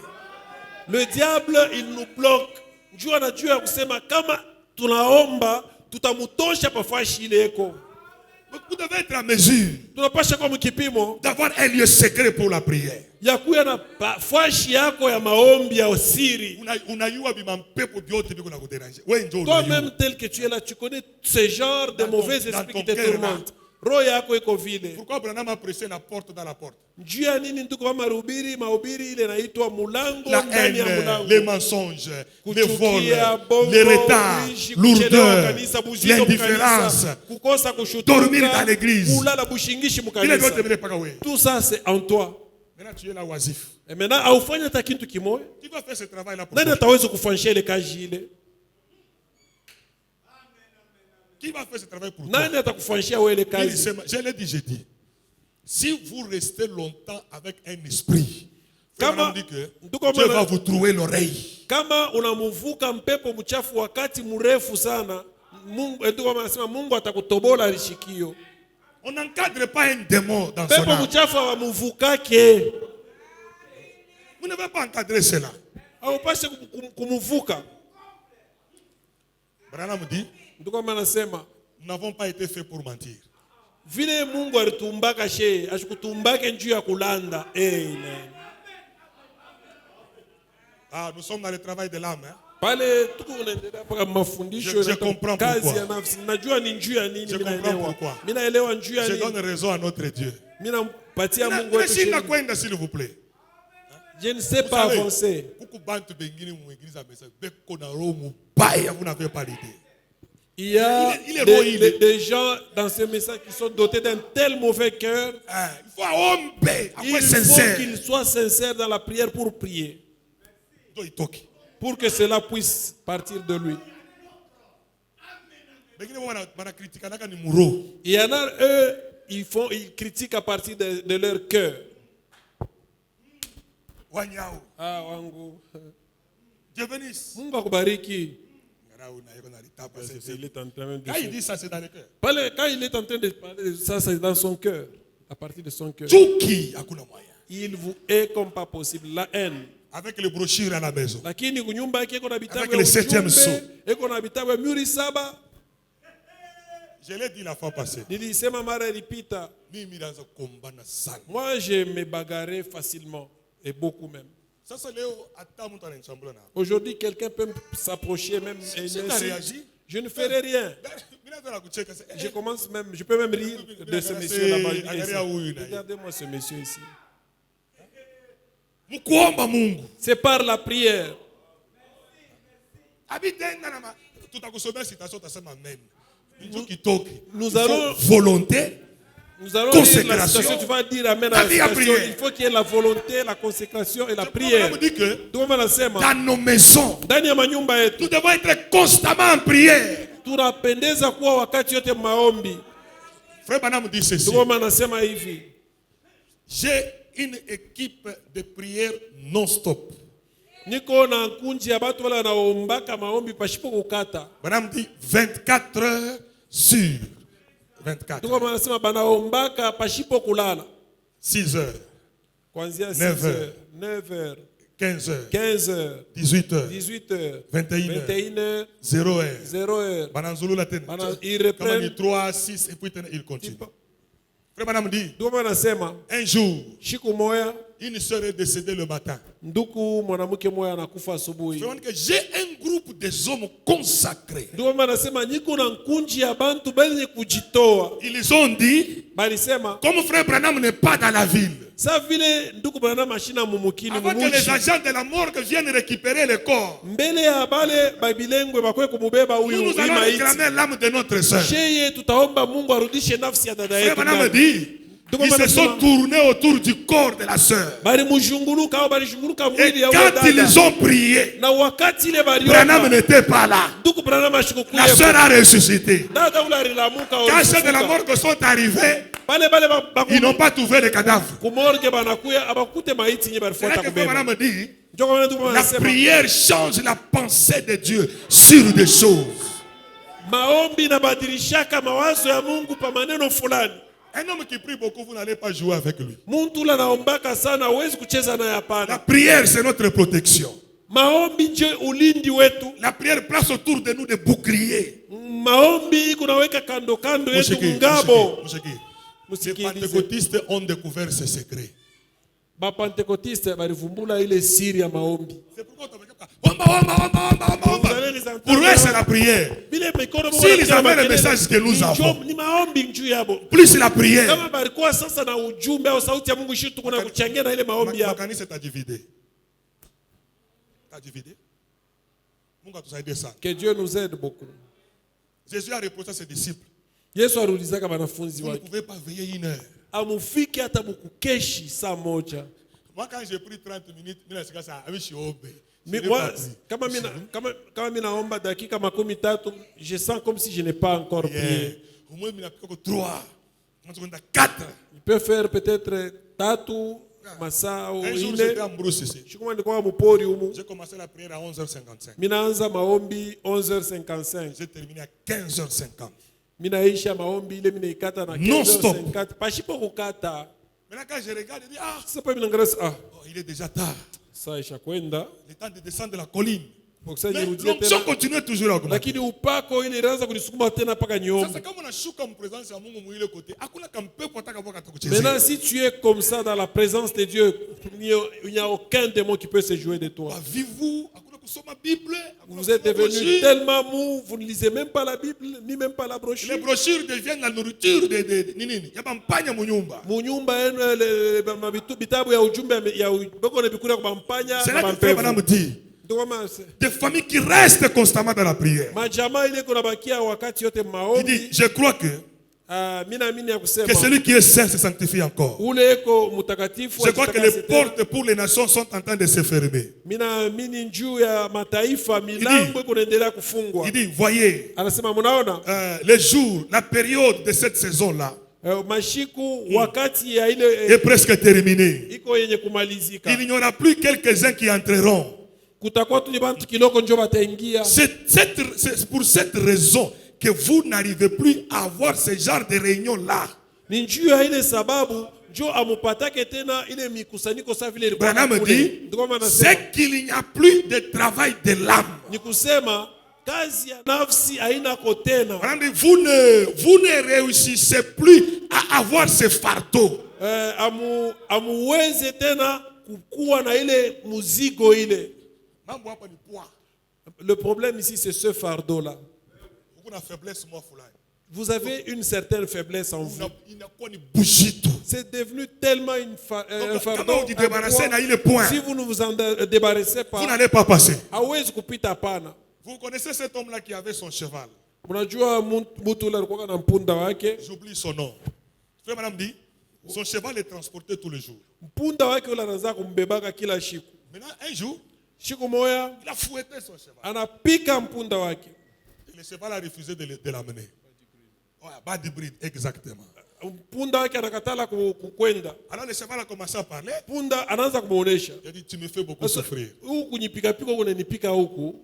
Le diable, il nous bloque. Dieu a Dieu à kusema kama tunaomba tutamutosha pa fashi ileko. Vous devez être à mesure d'avoir un lieu secret pour la prière. Toi-même tel que tu es là, tu connais ce genre de mauvais esprits qui te tourmentent. roho yako iko vile. Pourquoi Branham a pressé la porte dans la porte? Njuu ya nini ndugu wa mahubiri ile inaitwa mulango La ndani ya haine, mulango. les mensonges, les Kuchukia, vols, bongo, les retards, wishi, kuchelewa lourdeur, kanisa, buzizo l'indifférence, mkanisa, kukosa kushutuka, dormir dans l'église. kulala bushingishi Il est doit mkanisa. devenir pas oui. Tout ça c'est en toi. Maintenant tu es là oisif. Et maintenant haufanya hata kitu kimoja. Qui va faire ce travail là pour Nani toi? ataweza kufanyisha ile kazi ile? Qui va faire ce travail pour toi? Nani atakufanyisha wewe ile Il kazi? dit, je l'ai dit, j'ai dit. Si vous restez longtemps avec un esprit, Kama- dit que Ndugu Dieu maana- va vous trouver l'oreille. Kama unamuvuka mpepo mchafu wakati mrefu sana, Mungu ndio anasema Mungu atakutobola lishikio. On n'encadre pas un démon dans son Pepo âme. mchafu hawamuvukake. Vous ne pouvez pas encadrer cela. Haupashe kumuvuka. Branham dit, Ndio kama anasema nous n'avons pas été faits pour mentir. vile Mungu alitumbaka she, ashikutumbake njuu ya kulanda. Amen. Ah, nous sommes dans le travail de l'âme. Hein? Pale tuko unaendelea paka mafundisho Je comprends kazi pourquoi. ya nafsi. Najua ni njuu ya nini Je mimi comprends naelewa. pourquoi. Mimi naelewa njuu ya Je nini. donne raison à notre Dieu. Mimi nampatia Mungu wetu S'il sheria. kwenda, s'il vous plaît. Je ne sais Vous pas savez, avancer. kuku bantu bengine mu église à message, beko na roho mubaya, vous n'avez pas l'idée. Il y a Il est roi, il est- des gens dans ce message qui sont dotés d'un tel mauvais cœur. Hein, il faut hombe, Il après faut sincère. qu'ils soient sincères dans la prière pour prier. Do itoki. Pour que cela puisse partir de lui. Bengine wana critique naka ni muro. Il y en a, eux, ils critiquent à partir de leur cœur. Wanyao. Ah, wangu. Dieu bénisse. Mungu akubariki. Ngarau na yeko na litapa, Parce c'est- qu'il est en train de Quand il dit ça, c'est dans le cœur. Quand il est en train de parler de ça, c'est dans son cœur. À partir de son cœur. Chuki, hakuna moyen. Il vous est comme pas possible. La haine. Avec les brochures à la maison. Lakini kunyumba yake iko na vitabu Avec ya le septième ujumbe, sceau. iko na vitabu ya mihuri saba. Je l'ai dit la fois passée. Nilisema mara ilipita. Mimi naanza kugombana sana. Moi, je me bagarrais facilement. Et beaucoup même. Sasa leo hata mtu ananichambula na. Aujourd'hui, quelqu'un peut s'approcher même et Si tu as m'insulter. réagi, Je ne ferai rien. Mimi naanza kucheka sasa. Je peux même rire de ce monsieur là-bas. Je dis, Angalia huyu na. regardez-moi ce monsieur ici. Mkuomba Mungu. C'est par la prière. Abitenda na ma. Tutakusomea citation utasema amen. Ndio kitoki. Nous Il faut allons- volonté. Nous allons lire la Consécration. citation. Tu vas dire amen La à la vie à citation. prière. Il faut qu'il y ait la volonté, la consécration et la On prière. dit que Ndio maana nasema dans nos maisons, ndani ya manyumba yetu nous devons être constamment en prière. tunapendeza kuwa wakati yote maombi. Frère Branham dit ceci. Ndio maana nasema hivi. J'ai une équipe de prière non-stop. Niko na kunji ya watu wale wanaombaka maombi pashipo kukata. Branham dit 24 heures sur 24. Ndio maana nasema banaombaka pashipo kulala. 6 heures, Kuanzia 9 6h, 9h, 15 heures, 15h, 18 heures, 18h, 21h, 21h, 0 heures. 0h. Bananzulu la tête. Ils Comment reprennent. dit 3, 6 et puis il continue. Frère Branham dit, Ndio maana nasema un jour, siku moja une sœur est décédée le matin. nduku mwanamke moja anakufa asubuhi. Frère Branham dit que j'ai un groupe des hommes consacrés. Ndio maana nasema niko na kunji ya bantu benye kujitoa. Ils ont dit, Balisema comme frère Branham n'est pas dans la ville, sa vile nduku bana mashina mumukini avant que les mumuji. agents de la morgue viennent récupérer le corps, Mbele ya bale babilengwe bakwe kumubeba nous, huyu nous allons maiti. réclamer l'âme de notre sœur. Sheye tutaomba Mungu arudishe nafsi ya dada Frère yetu. Branham ndani. dit, ils se sont tournés autour du corps de la sœur. Bali mujunguluka au bali shunguluka Et mwili ya huyo quand ils dada. ont prié, Na wakati ile Branham baliomba n'était pas là. nduku Branham ashikukuye. La sœur a ressuscité. Dada ule alilamuka Quand ceux de la morgue sont arrivés, Bale ils n'ont pas trouvé le cadavre. kumorge banakuya abakute maiti nye C'est là balifuata que Frère kubeba. Branham dit, Ndio kwa maana ndugu la wanasema prière change la pensée de Dieu sur des choses. maombi inabadilishaka mawazo ya Mungu pa maneno fulani. Un homme qui prie beaucoup, vous n'allez pas jouer avec lui. Muntu ule anaombaka sana huwezi kucheza naye La hapana. prière, c'est notre protection. Maombi nje ulindi wetu. La prière place autour de nous des boucliers. Maombi kunaweka kando kando yetu ngabo. Les Msikilize. pentecôtistes ont découvert ce secret. Bapentekotiste balivumbula ile siri ya maombi. C'est pourquoi on Pour eux, c'est la prière. S'ils avaient le message que nous avons, plus c'est la prière. Makanisa t'a dividé. Que Dieu nous aide beaucoup. Jésus a reproché à ses disciples. Yesu aliulizaka wanafunzi Vous ne wake, pouvez pas veiller une heure. amufiki hata mukukeshi saa moja. Moi, quand j'ai pris 30 minutes, Kama mina naomba dakika 13, je sens comme si je n'ai pas encore prié. Au moins, il a pris 3. 4. Il peut faire peut-être 3 masaa ou Un jour, 4. j'étais en brousse ici. Shikuma nilikuwa mupori humu. J'ai commencé la prière à 11h55. Minaanza maombi 11h55. J'ai terminé à 15h50. Minaisha maombi ile minaikata na Non stop. 15h50. Pashipo kukata. Maintenant, quand je regarde, je dis, Sasa pa minangaras il est déjà tard. saa isha kwenda. Le temps de descendre de la colline. Boksa Mais nirudie l'onction tena. continue toujours à augmenter. Lakini upako ile iraanza kunisukuma tena paka nyombo. Sasa kama unashuka mpresence ya Mungu mwile kote, hakuna kampepo atakapokuwa Maintenant, atakuchezea. si tu es comme ça dans la présence de Dieu, il n'y a aucun démon qui peut se jouer de toi. Vive-vous, hakuna kusoma Bible. Vous êtes devenu tellement mou, vous ne lisez même pas la Bible, ni même pas la Les brochure. brochures deviennent la nourriture de nini? Ya bampanya munyumba. Munyumba yenu bitabu ya ujumbe ya boko na bikura kwa bampanya C'est na là que frère Madame bampevu. dit. Ndoma Des familles qui restent constamment dans la prière. majama ile kuna bakia wakati yote Il dit, maombi. je crois que Mimi naamini ya que kusema celui qui est saint se sanctifie encore. ule eko mutakatifu. Je crois que les portes pour les nations sont en train de se fermer. Mimi naamini njuu ya mataifa milango iko inaendelea kufungwa. Il dit, voyez, Anasema munaona les jours, la période de cette saison-là mashiku wakati ya est ile presque terminée. iko yenye kumalizika. Il n'y aura plus quelques-uns qui entreront. Kutakuwa tu ni bantu kiloko njo bataingia. C'est pour cette raison que vous n'arrivez plus à avoir ce genre de réunion-là. Ni njuu ya ile sababu njo amupatake tena ile mikusanyiko sa vile ilikuwa Branham kule. dit, Ndiko maana c'est nasema qu'il n'y a plus de travail de l'âme. ni kusema kazi ya nafsi haina ko tena. Branham dit, vous ne réussissez plus à avoir ce fardeau. Amuweze tena kukua na ile muzigo ile. Mambo hapa ni poids. Le problème ici c'est ce fardeau là. Kuna faiblesse moi fulani. Vous avez une certaine faiblesse en vous. Inakuwa ni bullshit. C'est devenu tellement un fardeau. Kama ujidébarrasser na ile point, Si vous ne vous en débarrassez vous pas, n'allez pas passer. hawezi kupita pana. Vous connaissez cet homme-là qui avait son cheval. Unajua mtu ule alikuwa na mpunda wake. J'oublie son nom. Frère Madame dit, son cheval est transporté tous les jours. Mpunda wake ule anaanza kumbebaka kila siku. Maintenant, un jour, Siku moja il a fouetté son cheval. anapika mpunda wake. Et le cheval a refusé de l'amener. Ouais, bad hybride, exactement. Mpunda wake anakatala kwenda. Alors le cheval a commencé à parler. Mpunda anaanza kumuonesha. Il a dit, tu me fais beaucoup souffrir. Huku kunyipika pika unanipika huku.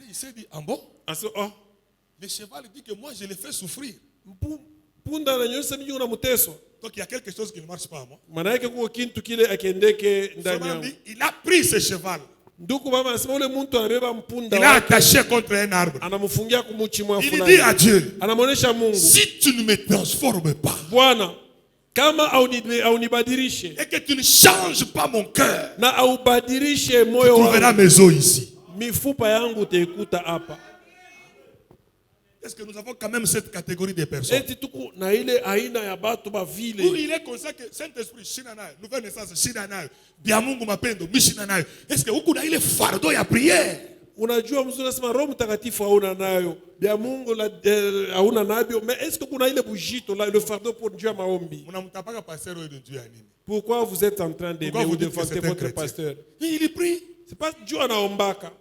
Il s'est dit, ah bon? Asa Le cheval dit que moi je le fais souffrir. mpunda ananyosha mimi unamteswa. Donc il y a quelque chose qui ne marche pas à moi. Maana yake kuko kintu kile akiendeke ndani yangu. Il a pris ce cheval. Ndugu mama anasema ule mtu anabeba mpunda Il l'a wake attaché contre un arbre. anamfungia kumuchimwa Il fulani. dit à Dieu, Anamuonesha Mungu, si tu ne me transformes pas Bwana, kama aunibadilishe et que tu ne changes pas mon cœur, na aubadilishe tu moyo trouveras wangu, mes os ici. mifupa yangu utaikuta hapa. Est-ce que nous avons quand même cette catégorie de personnes? Eti tuko na ile aina ya batu ba Où vile. il est conscient que Saint-Esprit, Shinanayo, nouvelle naissance, Shinanayo, Biamungu Mapendo, Mishinanayo. Est-ce que huku na ile fardeau ya prière? Unajua mzuri nasema Roho Mtakatifu hauna nayo. Bia Mungu hauna nabio. Mais est-ce que kuna ile bujito là, le fardeau pour Dieu maombi? Mnamtapaka pasteur wewe Dieu ya nini? Pourquoi vous êtes en train d'aimer Pourquoi ou vous de dites que vanter c'est un votre chrétien? pasteur? Il prie. C'est pas Dieu anaombaka.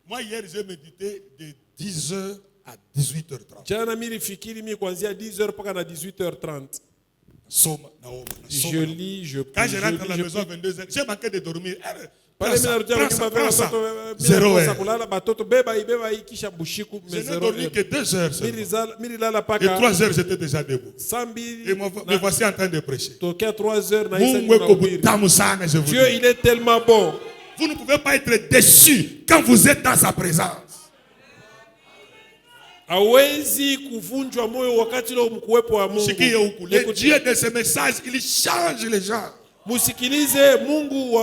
Moi hier j'ai médité de 10h à 18h30. Jana mimi fikiri mimi kuanzia 10h mpaka na 18h30. Soma naomba. Je lis, je prie. Quand je rentre à la maison à 22h, j'ai manqué de dormir. Pale mimi narudia kwa nyumba vile watoto Zero bila kulala batoto beba ikisha bushiku je n'ai zero. dormi que 2 heures seulement. Mimi lala Et paka 3 heures j'étais déjà debout. sambi. Et me voici en train de prêcher. Tokea 3 heures na isa Mungu eko kunahubiri. butamu sana, je vous Dieu dis. il est tellement bon. Vous ne pouvez pas être déçu quand vous êtes dans sa présence. Hawezi kuvunjwa moyo wakati ule mkuwepo wa Mungu. Le Dieu de ce message, il change les gens. Musikilize Mungu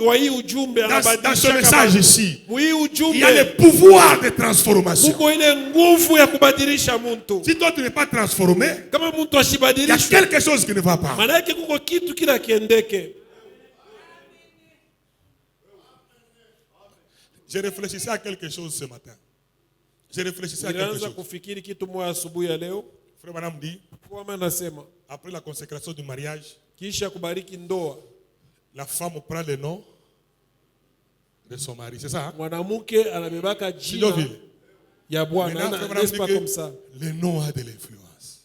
wa hii ujumbe Dans ce message ici, Mui il ujumbe y a le pouvoir de transformation. Muko ile nguvu ya kubadilisha muntu. Si toi tu n'es pas transformé, Kama muntu il y a ashibadilisha, quelque chose qui ne va pas. maana yake kuko kitu kila kiendeke. Je réfléchissais à quelque chose ce matin. Je réfléchissais à quelque Nilianza chose. kufikiri kitu moja asubuhi ya leo. Frère Madame dit, Kwa maana nasema après la consécration du mariage, kisha kubariki ndoa, la femme prend le nom de son mari. C'est ça? Hein? mwanamke anabebaka jina Siloville. ya bwana. Maintenant, Frère Madame N'est-ce dit pas comme ça? que le nom a de l'influence.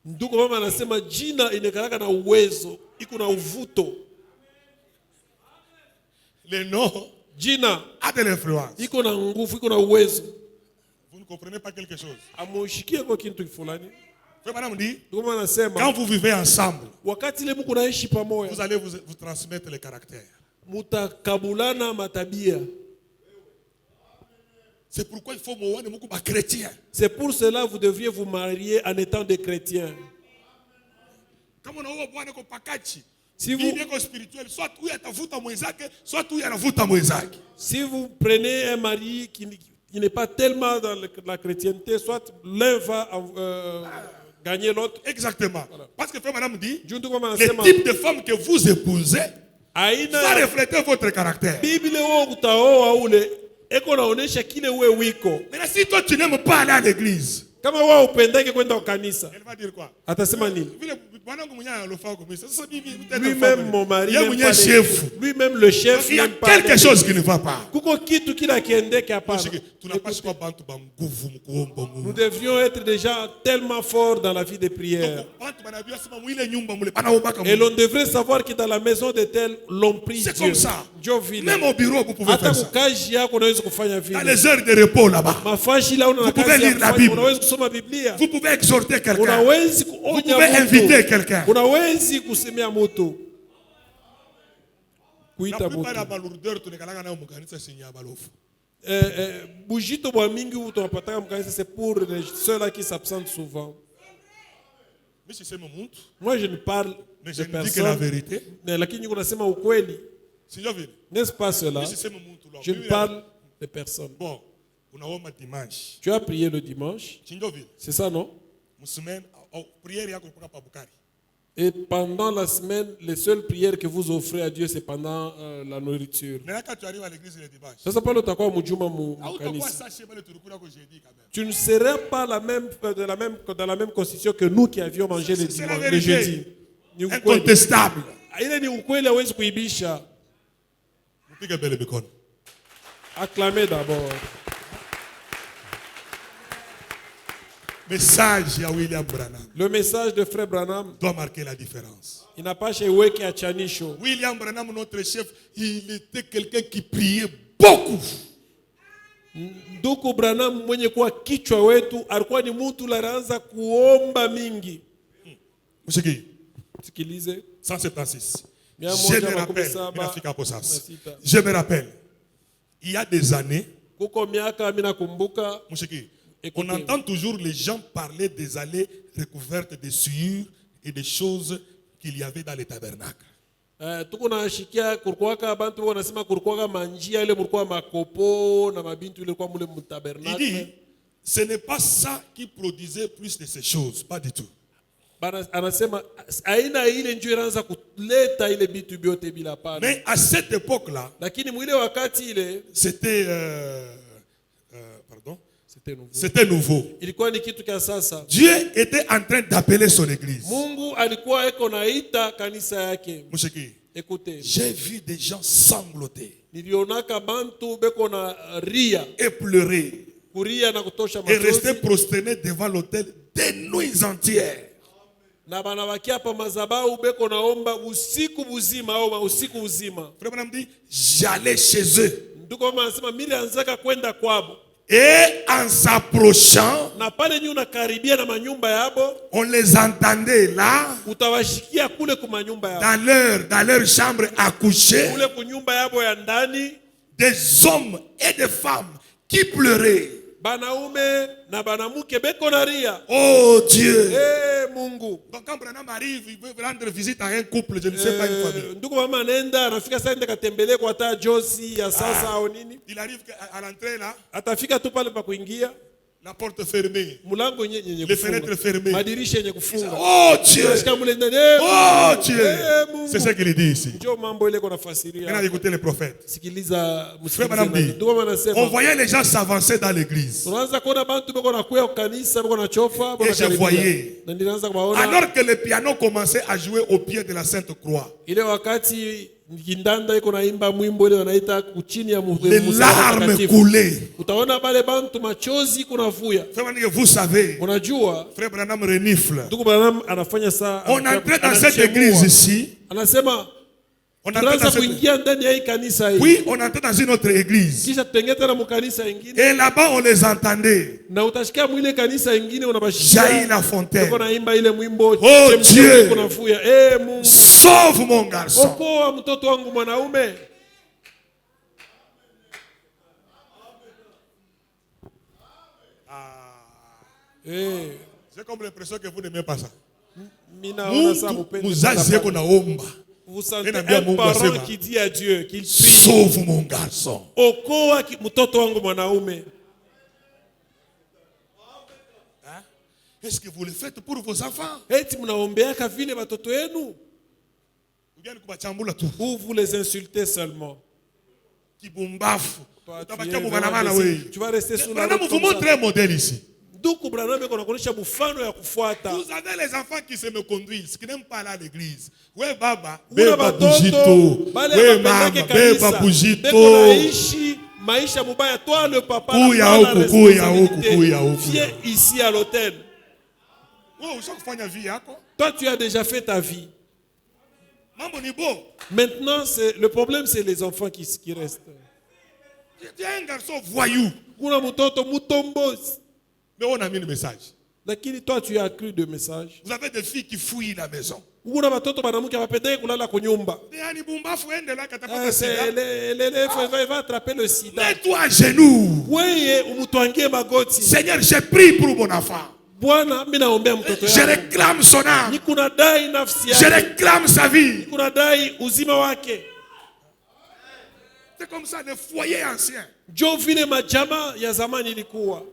Ndugu mama anasema jina inekalaka na uwezo, iko na uvuto. Le nom Jina a de l'influence. iko na nguvu, iko na uwezo. Vous ne comprenez pas quelque chose. Amushikie kwa kitu fulani. Frère Madame dit, Ndugu mama quand anasema vous vivez ensemble, wakati ile mko naishi pamoja, vous allez vous transmettre les caractères. mutakabulana matabia. C'est pourquoi il faut mouvoir beaucoup de chrétiens. C'est pour cela que vous devriez vous marier en étant des chrétiens. Comme on a besoin de pakachi. Si vous, Vie spirituelle, soit où il y a ta voûte à Moïsaki, soit où il y a la voûte à Moïsaki. si vous prenez un mari qui n'est pas tellement dans la chrétienté, soit l'un va gagner l'autre. Exactement. Voilà. Parce que frère madame dit, Juntu kwa le anasema type de femme que vous épousez va aina refléter votre caractère. Biblia wewe utaoa ule eko naonesha kile wewe wiko. Mais si toi tu n'aimes pas aller à l'église, Kama wewe upendeke kwenda kanisa, elle va dire quoi? atasema nini? Lui-même, Mon mari, lui-même le chef, il y a n'aime pas quelque chose qui ne va pas. kuko kitu kila kiendeke hapana. Nous devrions être déjà tellement forts dans la vie de prière. Et l'on devrait savoir que dans la maison de tel, l'on prie C'est Dieu. comme ça. Jovile. Même au bureau, vous pouvez Hata faire ça. kukazi yako unaweza kufanya Dans vile. les heures de repos là-bas, Mafashi la una Vous pouvez kazi ya lire la kufanya, Bible. unaweza kusoma Biblia. vous pouvez exhorter quelqu'un. Unawezi Vous kuonya pouvez inviter quelqu'un. mtu. Unawezi kusemea mtu. La Kuita plupart mtu. des balourdeurs, tu ne connais pas mukanisa signé à balofu. Bujito bwa mingi tunapataka mkanisa, c'est pour ceux-là qui s'absentent souvent. Mais si c'est mon monde, Moi je ne parle mais de je ne dis que la personne, vérité. lakini kunasema ukweli. Si je veux. N'est-ce pas cela? Mais si c'est mon monde, Je ne parle de personne. bon, on a un dimanche. Tu as prié le dimanche, Si je veux. c'est ça, non? Une semaine, prière yako ipaka pa Bukari. Et pendant la semaine, les seules prières que vous offrez à Dieu, c'est pendant la nourriture. Mais quand tu arrives à l'église le dimanche, Ça s'appelle utakuwa mujuma mu kanisa. Tu ne seras pas dans la même constitution que nous qui avions mangé le C'est la dimanche, le vérité. jeudi. Ni ukweli. incontestable. Ile ni ukweli, hawezi kuibisha. Mpige bele mikono. Acclamez d'abord. Message à William Branham Le message de Frère Branham doit marquer la différence. inapasha iweke achanisho. William Branham, notre chef, il était quelqu'un qui priait beaucoup. Ndugu Branham mwenye kuwa kichwa wetu alikuwa ni mtu anaanza kuomba mingi. Mshiki, Sikilize. 176. Mia Je moja me makumi rappelle, saba Minafika Posas. na sita. Je me rappelle, il y a des années, Kuko miaka mimi nakumbuka, Mshiki, on Écoutez. entend toujours les gens parler des allées recouvertes de sueur et des choses qu'il y avait dans les tabernacles. tuko nashikia kulikuwaka abantu wanasema kulikuwaka manjia ile mulikuwa makopo na mabintu ile kwa mule Il mutabernacle. dit, ce n'est pas ça qui produisait plus de ces choses, pas du tout. Bana anasema aina ile njoo inaanza kuleta ile bitu byote bila pana. Mais à cette époque-là, Lakini mwile wakati ile c'était c'était nouveau. c'était nouveau. Ilikuwa ni kitu kia sasa. Dieu était en train d'appeler son église. Mungu alikuwa eko naita kanisa yake. Moucheki, Écoutez, j'ai vu des gens sangloter nilionaka bantu beko na ria, et pleurer kuria na kutosha et rester machozi. prosternés devant l'autel des nuits entières. Na banabakia pa mazabau beko naomba usiku buzima au usiku uzima. Frère Branham dit, j'allais chez eux. Ndugu mama anasema mimi anzaka kwenda kwabo. Et en s'approchant, Na pale nyu nakaribia na manyumba yabo, on les entendait là, utawashikia kule ku manyumba yabo. dans leur chambre à coucher, Kule ku nyumba yabo ya ndani, des hommes et des femmes qui pleuraient. banaume na banamuke beko naria. Oh Dieu. Mungu. Donc quand Branham arrive, il veut rendre visite à un couple, je ne sais pas, une famille. Ndugu mama nenda anafika sasa nenda katembele kwa ta Josi ya sasa au nini? Il arrive à l'entrée là. Atafika tu pale pa kuingia. La porte fermée. Mulango yenye les fenêtres fermées. Madirisha yenye kufunga. Oh Dieu. Oh Dieu. C'est ce qu'il dit ici. Ndio mambo ile kuna fasiria. Maintenant écoutez les prophètes. Sikiliza msikilize. On voyait les gens s'avancer dans l'église. Tunaanza kuona bantu beko na kuya kanisa beko na chofa et je voyais. Na nilianza kuona. Alors que le piano commençait à jouer au pied de la Sainte Croix. Ile wakati kindanda iko naimba mwimbo ile wanaita kuchini ya les larmes coulaient. Utaona bale bantu machozi kunavuya. Vous savez. Unajua frère Branham renifle. Ndugu Branham anafanya saa. On entrait dans cette église ici. Anasema on entrait kuingia ndani ya hii kanisa hii. Oui, on entrait dans une autre église. Kisha tutengeta na mkanisa ingine. Et là-bas on les entendait. Na utashikia mwile kanisa ingine unabashikia. Jaillit la fontaine. Uko naimba ile mwimbo. Oh Dieu. Kunavuya. Mungu. Sauve mon garçon. Okoa mtoto wangu mwanaume. J'ai comme l'impression que vous n'aimez pas ça. Vous sentez un parent qui dit à Dieu qu'il prie. Sauve mon garçon. Okoa mtoto wangu mwanaume. Est-ce que vous le faites pour vos enfants? Eti mnaombeaka vile watoto wenu? Ou vous les insultez seulement? Tu vas rester sur la route. Vous montrez un modèle ici. Vous avez les enfants qui se me conduisent, qui n'aiment pas aller à l'église. Ouais, baba. Beba bujito. Ouais, maman. Beba bujito. Maisha mubaya, toi le papa. Viens ici à l'hôtel. Toi tu as déjà fait ta vie. Maintenant le problème c'est les enfants qui restent. Tu es un garçon voyou. Mais on a mis le message. Lakini toi tu as cru de message. Vous avez des filles qui fouillent la maison. Kuna watoto banamuke wapendeke kulala kwa nyumba. Il va attraper le sida. Mets-toi à genoux. Wewe umutwangie magoti. Seigneur, je prie pour mon enfant. Bwana mimi naombea mtoto yangu. Je réclame son âme. Nikunadai nafsi yake. Je réclame sa vie. Nikunadai uzima wake. C'est comme ça le foyer ancien. Jo vile majama ya zamani ilikuwa.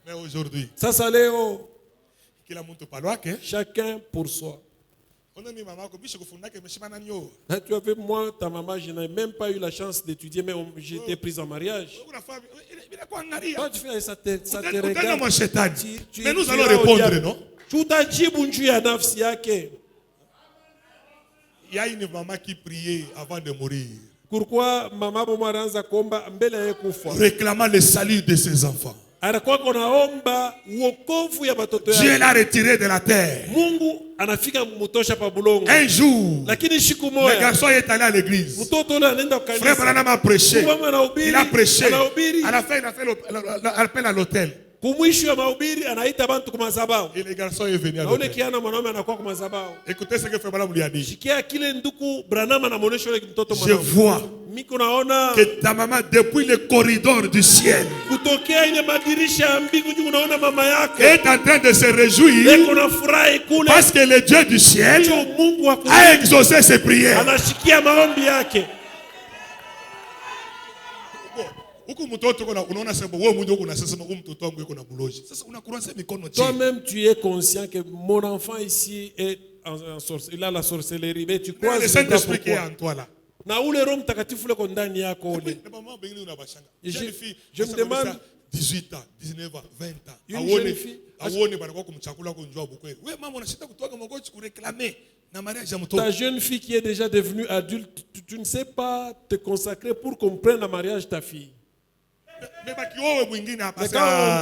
Mais aujourd'hui, sasa leo chacun pour soi. Tu avais moi, ta maman, je n'ai même pas eu la chance d'étudier, mais j'étais prise en mariage. Toi, tu fais ça te regarde. Mais nous allons répondre, non? Il y a une maman qui priait avant de mourir. Pourquoi maman bomaranza komba mbele ya kufa? Réclamant le salut de ses enfants. Dieu l'a retiré de la terre. Un jour, le garçon est allé à l'église. Frère Branham a prêché. Il a prêché. À la fin, il a fait l'appel à l'hôtel. Et le garçon est venu à l'hôtel. Écoutez ce que Frère Branham lui a dit. Je vois que ta maman, depuis le corridor du ciel, est en train de se réjouir parce que le Dieu du ciel a exaucé ses prières. Toi-même tu es conscient que mon enfant ici est il a la sorcellerie, mais tu crois que le Saint-Esprit qui est en toi là. Na ule Roho Mtakatifu leko ndani yako ule. Je me demande 18 ans, 19 ans, 20 ans. Une jeune fille. Ta jeune fille qui est déjà devenue adulte, tu ne sais pas te consacrer pour qu'on prenne en mariage ta fille. Mais quand on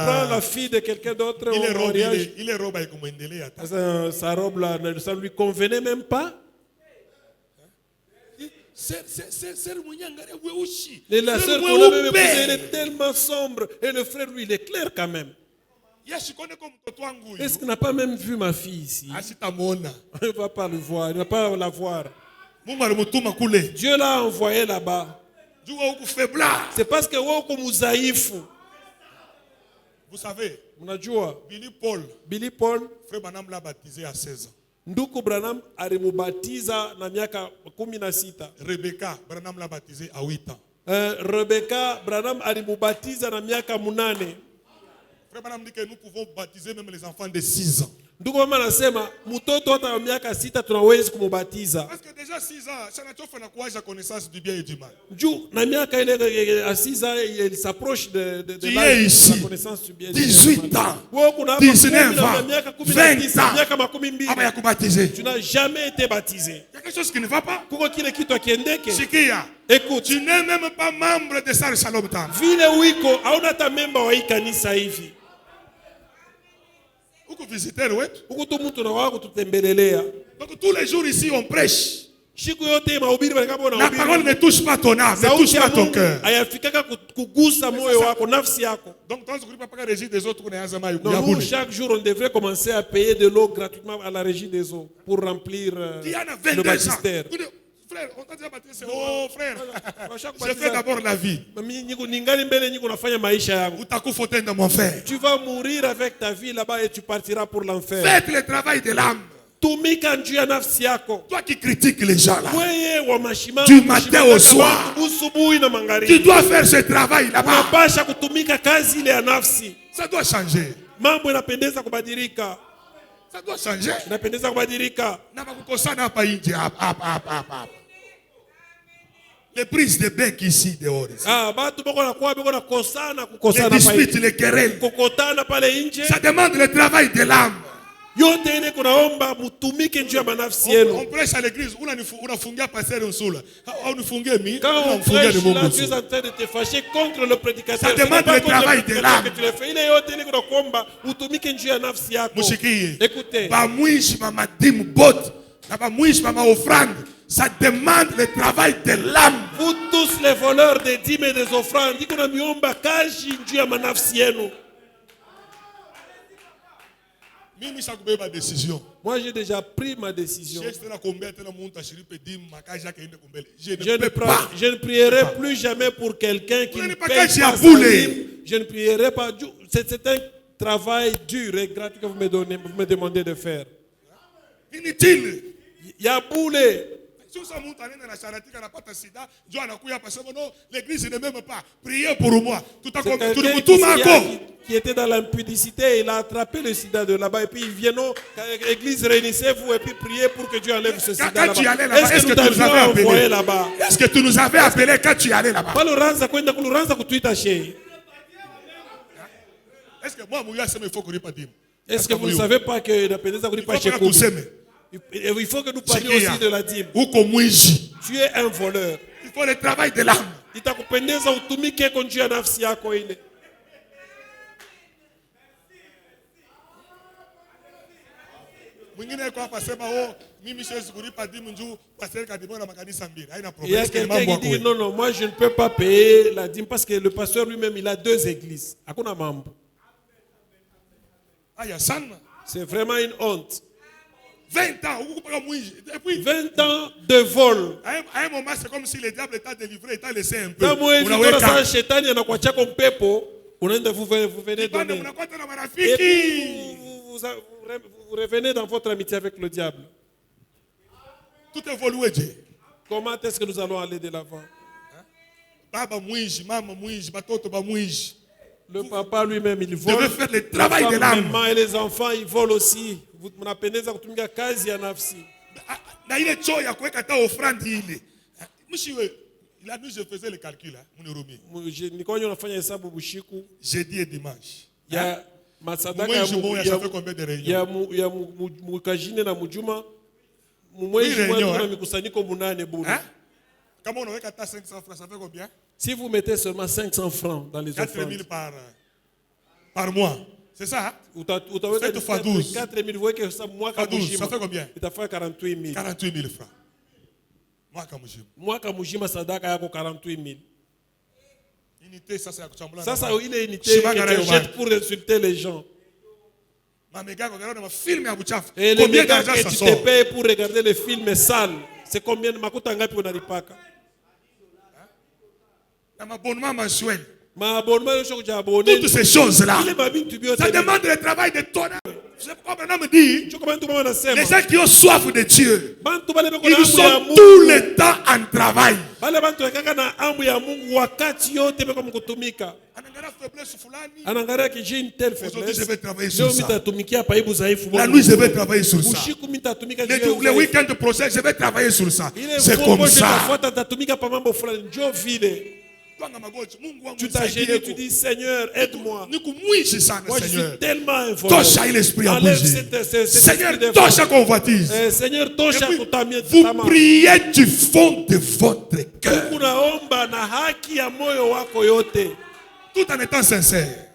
prend la fille de quelqu'un d'autre au mariage, sa robe là, ça ne lui convenait même pas. Et la sœur qu'on a même épousée, elle est tellement sombre. Et le frère, lui, il est clair quand même. Est-ce qu'il n'a pas même vu ma fille ici? Il ne va pas le voir, il ne va pas la voir. Dieu l'a envoyé là-bas. C'est parce que Vous savez, Mnajua Billy Paul, Billy Paul frère Branham l'a baptisé à 16 ans. nduku Branham alimubatiza na miaka 16. Rebecca, Branham l'a baptisé à 8 ans. Rebecca Branham alimubatiza na miaka 8. Frère Branham dit que nous pouvons baptiser même les enfants de 6 ans. Ndugu mama anasema mtoto hata wa miaka 6 tunaweza kumubatiza. Parce que déjà 6 ans, ça n'a pas fait la connaissance du bien et du mal. Juu na miaka ile à 6 ans il s'approche de la connaissance du bien. 18 ans, Wewe kuna 19 ans, 20 ans. miaka 12. Ah, ya kubaptiser. Tu n'as jamais été baptisé. Il y a quelque chose qui ne va pas. Kuko kile kitu akiendeke. Sikia. Écoute, Tu n'es même pas membre de Sar Shalom Town. vile wiko hauna hata memba wa hii kanisa hivi. Uko visiteur wetu. Huko tu mtu na wako tutembelelea. Donc tous les jours ici on prêche. Siku yote mahubiri wanakabo na La parole ne touche pas ton âme, ne touche pas ton cœur. Hayafikaka kugusa moyo wako, nafsi yako. Donc toi tu ne peux pas régir des autres Non, nous, chaque jour on devrait commencer à payer de l'eau gratuitement à la régie des eaux pour remplir le baptistère. Frère, on t'a déjà baptisé. Oh frère, je fais d'abord la vie. Tu vas mourir avec ta vie là-bas et tu partiras pour l'enfer. Faites le travail de l'âme. Toi qui critiques les gens là, du matin au soir, tu dois faire ce travail là-bas. Ça doit changer. Ça doit changer. Les prises de bec ici dehors. Les disputes, les querelles. Ça demande le travail de l'âme. On prêche à l'église. Quand on prêche là, tu es en train de te fâcher contre le prédicateur. Ça demande le travail de l'âme. Écoutez. Ça demande le travail de l'âme. Vous tous les voleurs des dîmes et des offrandes, moi j'ai déjà pris ma décision. Je ne prierai plus jamais pour quelqu'un qui ne paye pas sa dîme. Je ne prierai pas. C'est un travail dur et gratuit que vous me demandez de faire. Inutile. Il y a boulé. L'église ne m'aime pas. Priez pour moi. Qui était dans l'impudicité, il a attrapé le sida de là-bas et puis il vient l'église, réunissez-vous et puis priez pour que Dieu enlève ce sida là-bas. Est-ce que tu nous avais appelé là-bas? Est-ce que tu nous avais appelé quand tu allais là-bas? Est-ce que moi, il faut que je ne Est-ce que vous ne savez pas que la pénétration n'est pas chez vous? Il faut que nous parlions aussi de la dîme. Tu es un voleur. Il faut le travail de l'âme. Il y a quelqu'un qui dit non, moi je ne peux pas payer la dîme parce que le pasteur lui-même il a 2 églises. C'est vraiment une honte. 20 ans. 20 ans de vol. À un moment, c'est comme si le diable t'a délivré et t'a laissé un peu. Vous venez donner. Et puis, vous revenez dans votre amitié avec le diable. Tout évolue, Dieu. Comment est-ce que nous allons aller de l'avant? Le papa lui-même, il vole. Devait faire le travail de l'âme. Et les enfants, ils volent aussi. Vous m'appelez ça comme kazi ya nafsi. Na ile cho ya kuweka ta offrande ile. Mshiwe, la nuit je faisais le calcul là, munirumi. Nilikuwa nafanya hesabu bushiku. Jeudi et dimanche. Ya masadaka ya mukajine na mujuma. Mwezi mmoja na mikusanyiko 8 bure. Comment on weka ta 500 francs, ça fait combien? Si vous mettez seulement 500 francs dans les offrandes. 4 000 par mois. C'est ça? 7 fois 12. 4 000, vous voyez que ça, ça fait combien? Il t'a fait 48 000. 48 000 francs. Moi, Kamujima Sadaka, il y a 48 000. Unité, ça c'est à Kuchambula. Ça, il est unité que tu jettes pour insulter les gens. Et les mégas que tu te payes pour regarder les films sales, c'est combien de makuta ngapi unalipaka? Un abonnement mensuel. Toutes ces choses-là, ça demande le travail de ton âme. C'est pourquoi maintenant me dit, les gens qui ont soif de Dieu, ils sont tout le temps en travail. Anangalia que j'ai une telle Aujourd'hui, je faiblesse. vais travailler sur ça. La La nuit, je vais travailler sur ça. Le week-end prochain, je vais travailler sur ça. C'est comme ça. Tu t'as gêné, tu dis Seigneur, aide-moi. Moi, je suis tellement involontaire. Tosha l'esprit à Enlève bouger. cet Seigneur, esprit de touche à convoitise. Seigneur, touche Et à puis, ta vous priez du fond de votre cœur. unaomba na haki ya moyo wako yote. Tout en étant sincère.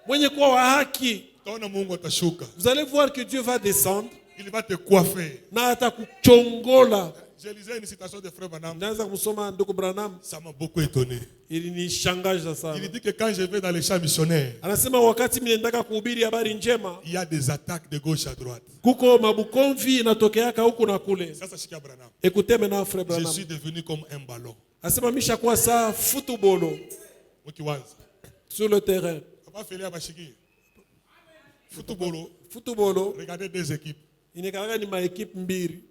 Mwenye kuwa wa haki, Utaona Mungu atashuka. vous allez voir que Dieu va descendre Il va te coiffer. na atakuchongola. Je lisais une citation de Frère Branham. Naanza kumsoma ndugu Branham, Ça m'a beaucoup étonné. ilinishangaza sana. Il dit que quand je vais dans les champs missionnaires, Anasema wakati mimi nataka kuhubiri habari njema, il y a des attaques de gauche à droite. kuko mabukomvi inatokeaka huku na kule. Ça, c'est Shkia Branham. Écoutez maintenant frère Je Branham. suis devenu comme un ballon. Anasema misha kuwa saa football Ukiwaza. sur le terrain. Papa Félix Bashiki. Football Regardez deux équipes. inakalaka ni ma équipe mbili.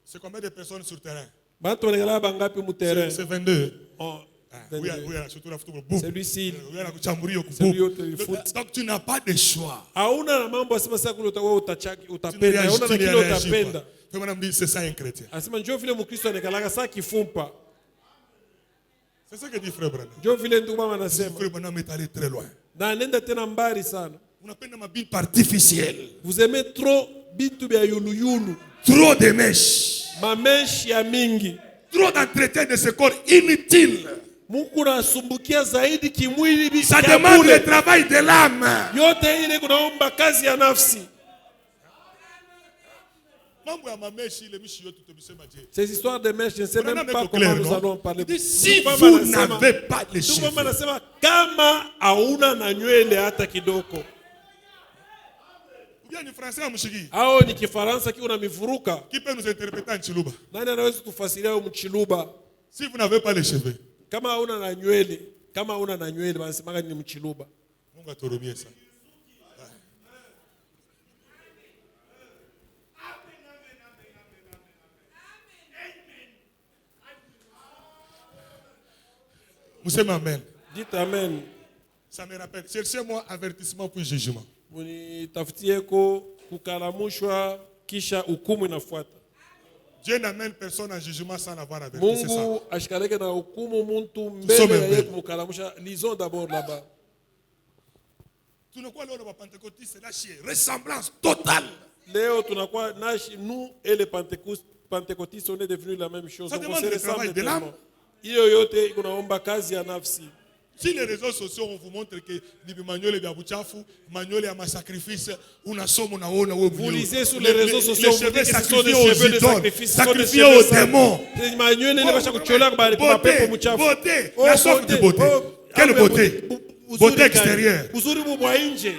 C'est combien de personnes sur le terrain? Batu wanakala bangapi mu terrain? C'est 22. Oh, Oui, surtout la football. Boum. celui-ci Celui yote foot. Donc tu n'as pas de choix. Hauna na mambo asema sasa kule utakuwa Tu ne utapenda. réagis, Hauna tu na ne kile réagis utapenda. pas. Frère Branham dit, c'est ça un chrétien. Asema njoo vile Mkristo anakalaka saa kifumpa. C'est ce que dit Frère Branham. Njoo vile ndugu mama anasema. Frère Branham est allé très loin. Na nenda tena mbali sana. On appelle ma Bible artificielle. Vous aimez trop bitu bya yulu yulu. Trop de mèches. Mameshi ya mingi. Trop d'entretien de ce corps inutile. Mungu nasumbukia zaidi kimwili Ça demande le travail de l'âme. yote ile kunaomba kazi ya nafsi. Ces histoires de mèches, je ne sais même pas comment nous allons en parler. Si vous n'avez pas les cheveux, kama hauna na nywele hata kidogo. Hao ni Kifaransa kiwa na mivuruka. Qui peut nous interpréter en Chiluba? Nani anaweza kufasiria au Mchiluba? Si vous n'avez pas les cheveux, kama hauna na nywele, kama hauna na nywele wanasemaga ni Mchiluba. Mungu aturumie sana. Vous aimez amen. Dites amen. Ça me rappelle. Cherchez-moi avertissement puis jugement. Munitafutieko kukalamushwa kisha hukumu inafuata. Dieu n'amène personne en jugement sans avoir averti. C'est ça. Mungu ashikaleke na hukumu muntu mbele ya yetu mukalamusha. Lisons d'abord là-bas. Tunakuwa leo na Pentecôtiste là chez ressemblance totale. Leo tunakuwa nashi nous et les pentecôtistes on est devenus la même chose. Ça demande le travail de l'âme. Hiyo yote kunaomba kazi ya nafsi. Si les réseaux sociaux on vous montre que ni manuel vya buchafu, manuel ya masacrifice, unasoma unaona wewe. Vous lisez sur les réseaux sociaux les cheveux sacrifiés aux idoles, sacrifiés aux démons. Manuel ile basha kuchola bali kwa pepo mchafu. Beauté, la soif de beauté. Quelle beauté? Beauté extérieure. Uzuri bwa nje.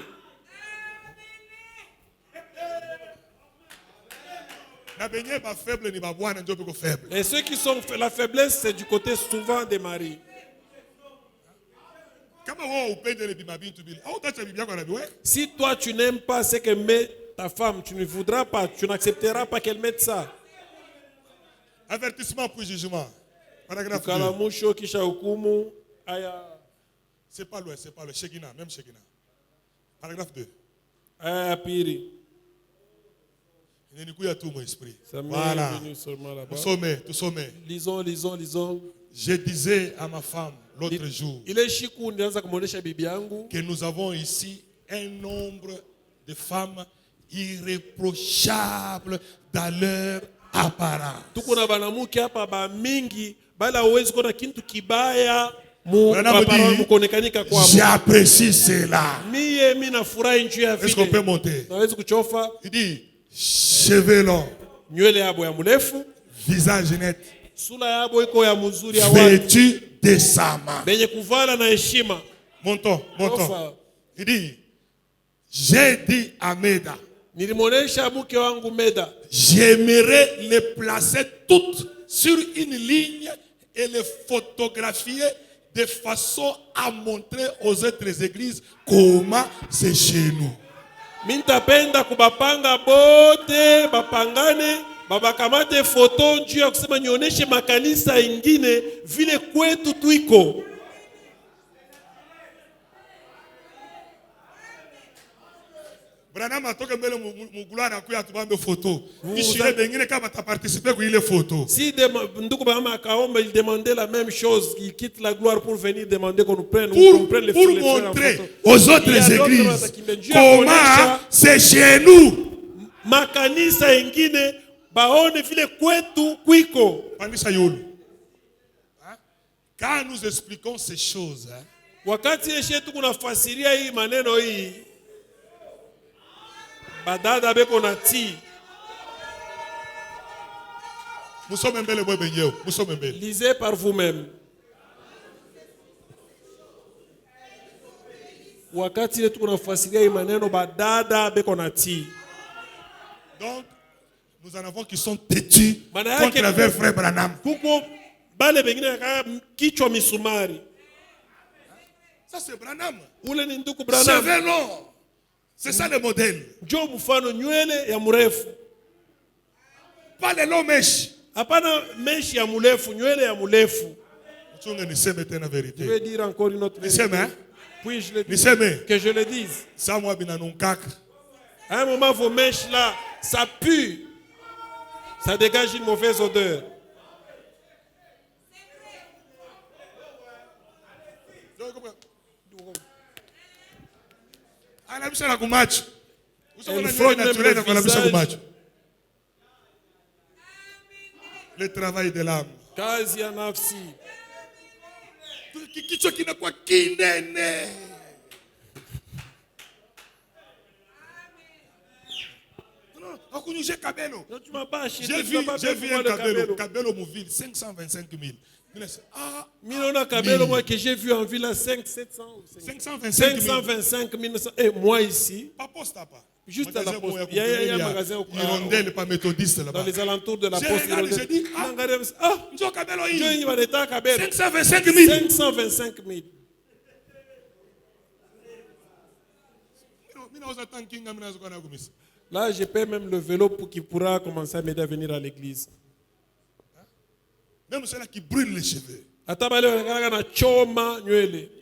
Et ceux qui sont la faiblesse, c'est du côté souvent des maris. Si toi tu n'aimes pas ce que met ta femme, tu ne voudras pas, tu n'accepteras pas qu'elle mette ça. Avertissement pour jugement. Paragraphe 2. C'est pas loin, c'est pas loin. Shekina, même Shekina. Paragraphe 2. Tout mon esprit. Voilà. Tout sommet. Lisons. Je disais à ma femme l'autre jour que nous avons ici un nombre de femmes irréprochables dans leur apparence. J'apprécie cela. Est-ce qu'on peut monter? Il dit cheveux longs, visage net, vêtu décemment. Montons. Il dit, j'ai dit à Meda, j'aimerais les placer toutes sur une ligne et les photographier de façon à montrer aux autres églises comment c'est chez nous. Mintapenda kubapanga bote bapangane babakamate foto njuu ya kusema nioneshe makanisa ingine vile kwetu tuiko. Branham atoka mbele mugula na kuya tubambe photo. Ishire bengine kama ta participer ku ile photo. Si ndugu Branham akaomba, il demandait la même chose, il quitte la gloire pour venir demander qu'on nous prenne les pour montrer aux autres églises comment c'est chez nous. Makanisa ingine baone vile kwetu kwiko. Pandisha yulu. Quand nous expliquons ces choses, wakati yetu kunafasiria hii maneno hii, badada beko na ti. Lisez par vous-même. Wakati yetu kunafasiria hii maneno, badada beko na ti. Donc, nous en avons qui sont têtus contre le frère Branham. Kuko bale bengine kaka kichwa misumari. Ça c'est Branham. Ule ni ndugu Branham. Cheveux longs. C'est ça le modèle. Jo mfano nywele ya mrefu. Pas les longs mèches. Hapana meshi ya mrefu, nywele ya mrefu. Je vais dire encore une autre vérité. Puis-je le dire? Que je le dise. Ça moi binanounkak. À un moment vos mèches là, ça pue. Ça dégage une mauvaise odeur. Elle frôle même le visage. Le travail de l'âme. Kazi ya nafsi. Kichwa kinakuwa kinene. J'ai vu un Kabelo Mouville, 525 000. Milona Kabelo, moi que j'ai vu en ville à 525 000. Et moi ici, juste à la poste, il y a un magasin dans les alentours de la poste. J'ai dit, il va l'état Kabelo. 525 000. 525 000. Là, je paie même le vélo pour qu'il pourra commencer à m'aider à venir à l'église. Même ceux-là qui brûlent les cheveux.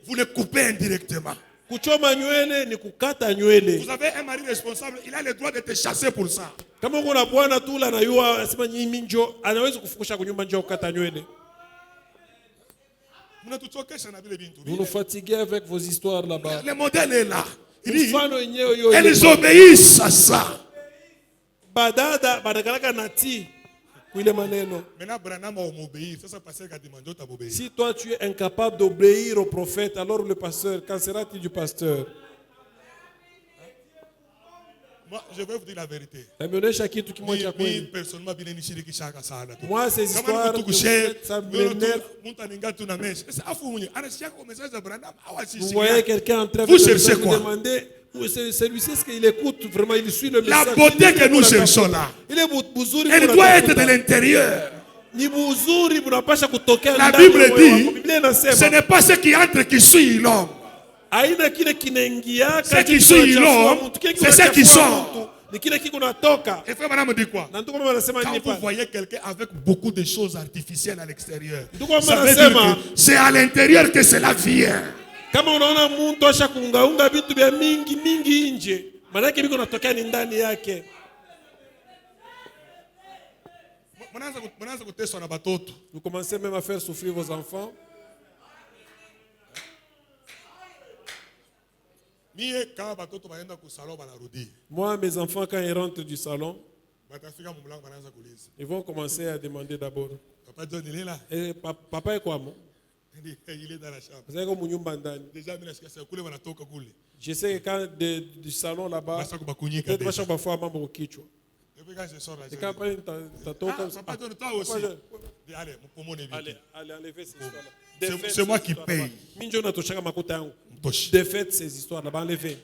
Vous les coupez indirectement. Vous avez un mari responsable, il a le droit de te chasser pour ça. Vous nous fatiguez avec vos histoires là-bas. Le modèle est là. Il dit, elles obéissent à ça. Maintenant, Branham m'obéir. Si toi tu es incapable d'obéir au prophète, alors le pasteur, qu'en sera-t-il du pasteur? Moi, je vais vous dire la vérité. Moi, ces histoires, ça m'énerve. Vous voyez quelqu'un en train de vous demander, celui-ci, est-ce qu'il écoute vraiment, il suit le message? La beauté que nous cherchons là, elle doit être de l'intérieur. La Bible dit, ce n'est pas ce qui entre qui suit l'homme. Ce qui suit l'homme, c'est ce qui sort. Et frère Madame dit quoi? Quand vous voyez quelqu'un avec beaucoup de choses artificielles à l'extérieur, ça veut dire que c'est à l'intérieur que cela vient. Kama unaona mtu asha kuungaunga vitu vya mingi nje, maana yake biko natokea ni ndani yake. Vous commencez même à faire souffrir vos enfants. Moi, mes enfants, quand ils rentrent du salon, ils vont commencer à demander d'abord. Et papa est quoi, moi? Il est dans la chambre. Déjà, je sais que quand du salon là-bas, peut-être que chaque fois, maman au kichwa. Et quand après, allez, enlevez ces histoires-là. C'est moi qui paye. Défaites ces histoires-là, enlevez.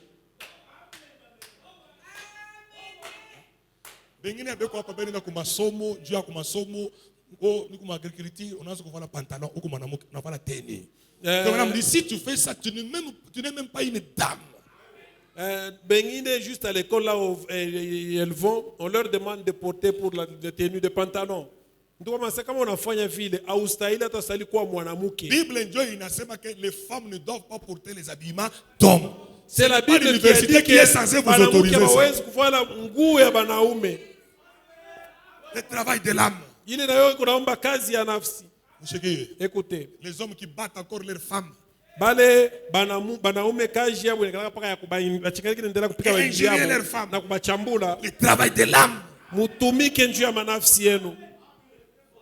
Donc, madame dit, si tu fais ça, tu n'es même pas une dame. Bengine, juste à l'école là où elles vont, on leur demande de porter pour la tenue de pantalon. Ndio maana kama unafanya vile haustahili hata stahili kuwa mwanamke. Bible ndio inasema que les femmes ne doivent pas porter les habillements d'hommes. C'est la Bible qui dit qui est censée vous autoriser ça. Hawezi kuvala nguo ya banaume. Le travail de l'âme. Ile nayo kunaomba kazi ya nafsi. Écoutez, les hommes qui battent encore leurs femmes. Bale banaume kazi yabo inakaa paka ya kubachika kinaendelea kupika wajibu yao na kubachambula. Le travail de l'âme. Mutumike njia ya manafsi yenu.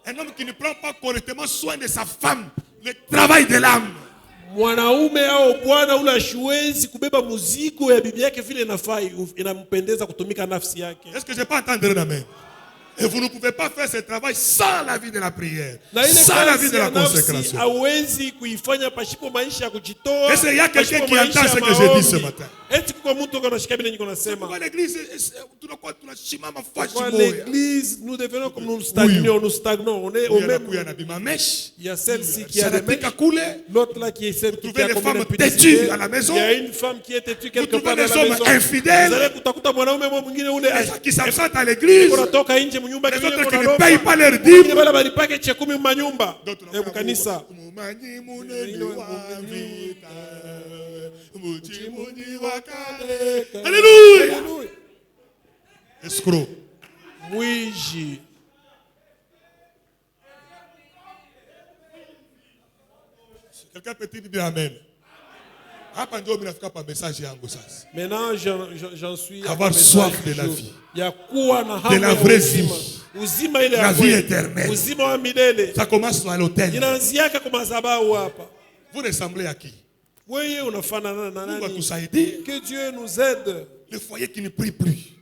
Un homme qui ne prend pas correctement soin de sa femme, le travail de l'âme. Mwanaume au bwana ule ashuwezi kubeba mzigo ya bibi yake vile inafai, inampendeza kutumika nafsi yake. Est-ce que je peux entendre amen? Et vous ne pouvez pas faire ce travail sans la vie de la prière, sans la vie de la consécration. Hawezi kuifanya pashipo maisha ya kujitoa. Est-ce qu'il y a quelqu'un qui entend ce que je dis ce matin? Eti kwa mtu anashika bila niko nasema. Pourquoi l'église tunashimama fashi moya? L'église, nous devenons comme nous stagnons, on est au même. Il y a celle-ci qui a des mèches, l'autre là qui est celle qui a les femmes têtues à la maison. Il y a une femme qui est têtue quelque part dans à la maison. maison. Infidèles. Vous allez kutakuta mwanaume mwingine ule qui s'absentent à l'église. Les autres qui ne payent pas leur dîme. Wala balipake cha 10 manyumba. D'autres kanisa. Alléluia. Escroc. Mouiji. Quelqu'un peut dire amen? Maintenant, j'en suis avoir soif de la vie, de la vraie vie, la vie éternelle. Ça commence à l'autel. Vous ressemblez à qui? Que Dieu nous aide. Le foyer qui ne prie plus.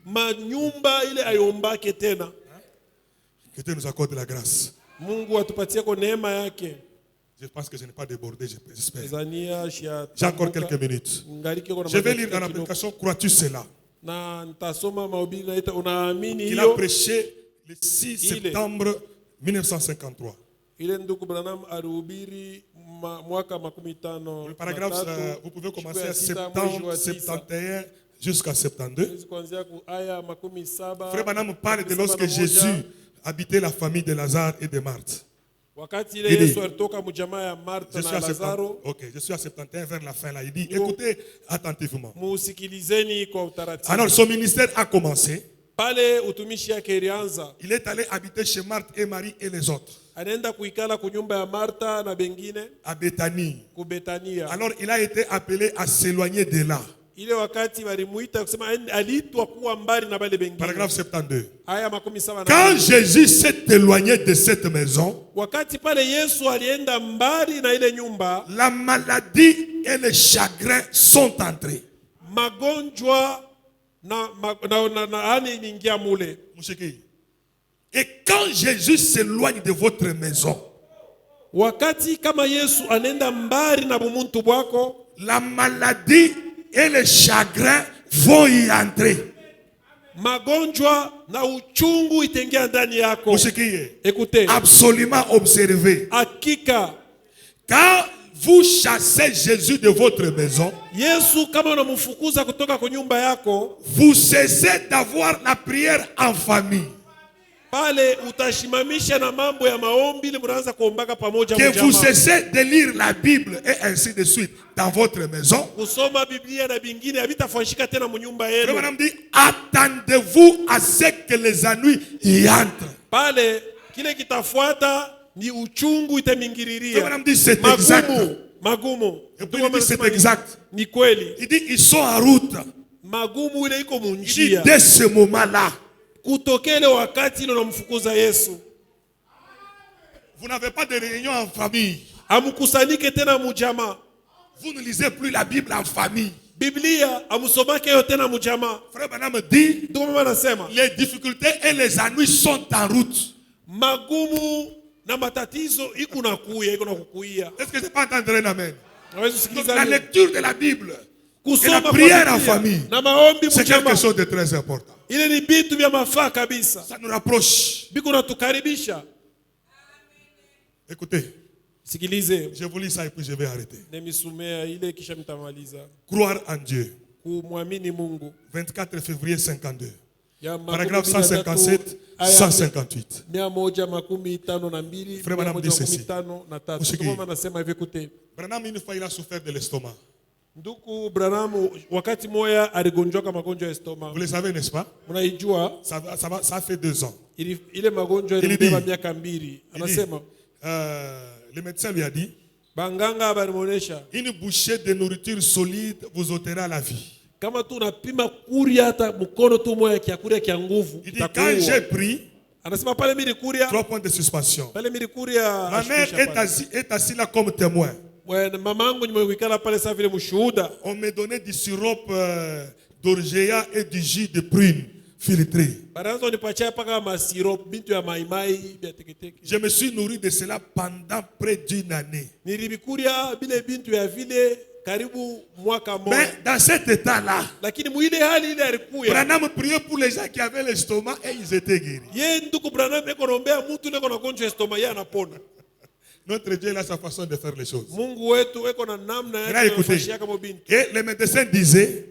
Que Dieu nous accorde la grâce. Je pense que je n'ai pas débordé, j'espère. J'ai encore quelques minutes. Je vais lire dans l'application Crois-tu cela? Il a prêché le 6 septembre 1953. Le paragraphe, vous pouvez commencer à septembre 71 jusqu'à 72. Frère Branham parle de lorsque Jésus habitait la famille de Lazare et de Marthe. Je suis à 71 vers la fin là. Il dit, écoutez attentivement. Alors son ministère a commencé. Il est allé habiter chez Marthe et Marie et les autres. À Béthanie. Alors il a été appelé à s'éloigner de là. Paragraphe 72. Quand Jésus s'est éloigné de cette maison, la maladie et le chagrin sont entrés. Et quand Jésus s'éloigne de votre maison, la maladie et le chagrin vont y entrer. Écoutez, absolument observez. Quand vous chassez Jésus de votre maison, vous cessez d'avoir la prière en famille. Que vous cessez de lire la Bible et ainsi de suite dans votre maison. Frère dit, attendez-vous à ce que les ennuis y entrent. Frère dit, c'est exact. Et puis il dit, c'est exact. Il dit, ils sont en route. Il dit, dès ce moment-là, vous n'avez pas de réunion en famille. Vous ne lisez plus la Bible en famille. Frère Branham dit, les difficultés et les ennuis sont en route. Est-ce que je peux entendre un amen? Donc, la lecture de la Bible et la prière en famille, c'est quelque chose de très important. Ça nous rapproche. Écoutez, Sikilize, Je vous lis ça et puis je vais arrêter. nimisomea ile kisha mtamaliza. Croire en Dieu. Kumwamini Mungu. 24 février 52. Ya Paragraphe makumi 157, aya 158. 152, Frère Branham dit ceci. 153. Usikie. Ndio maana nasema hivi kute. Branham, une fois, il a souffert de l'estomac. Ndugu Branham wakati moya aligonjoka magonjwa ya stomach. Vous le savez, n'est-ce pas? Unaijua? Ça fait 2 ans. Ile magonjwa ilibeba miaka 2. Il dit, Anasema le médecin lui a dit, banganga balimuonesha une bouchée de nourriture solide vous ôtera la vie. kama tu unapima kuria hata mkono tu moja kia kuria kia nguvu. Il dit, quand j'ai pris, Anasema pale mimi kuria 3 points de suspension. pale mimi kuria. Ma mère est assise là comme témoin. Mamangu nimewikala pale sasa vile mshuhuda. On me donnait du sirop d'orgeat et du jus de prune filtré. Barazo nipatia paka masirop bintu ya maimai bya teketeke. Je me suis nourri de cela pendant près d'une année. Nilibikuria bile bintu ya vile karibu mwaka moja. Mais dans cet état-là, Lakini muile hali ile alikuya. Branham priait pour les gens qui avaient l'estomac et ils étaient guéris. Ye nduku Branham eko naombea mtu leko na gonjwa estoma yeye anapona. Notre Dieu a sa façon de faire les choses. Mungu wetu eko na namna Là, yake écoutez. kufanyia kama bintu. Et le médecin disait,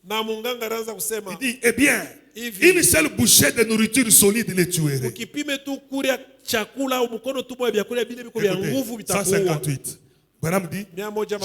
Na munganga anaanza kusema il dit, eh bien, Hivi. une seule bouchée de nourriture solide les tuerait. ukipime tu kuria chakula au mkono tu moja vyakula vile viko vya nguvu Écoutez, vitakuwa. 158. Branham dit,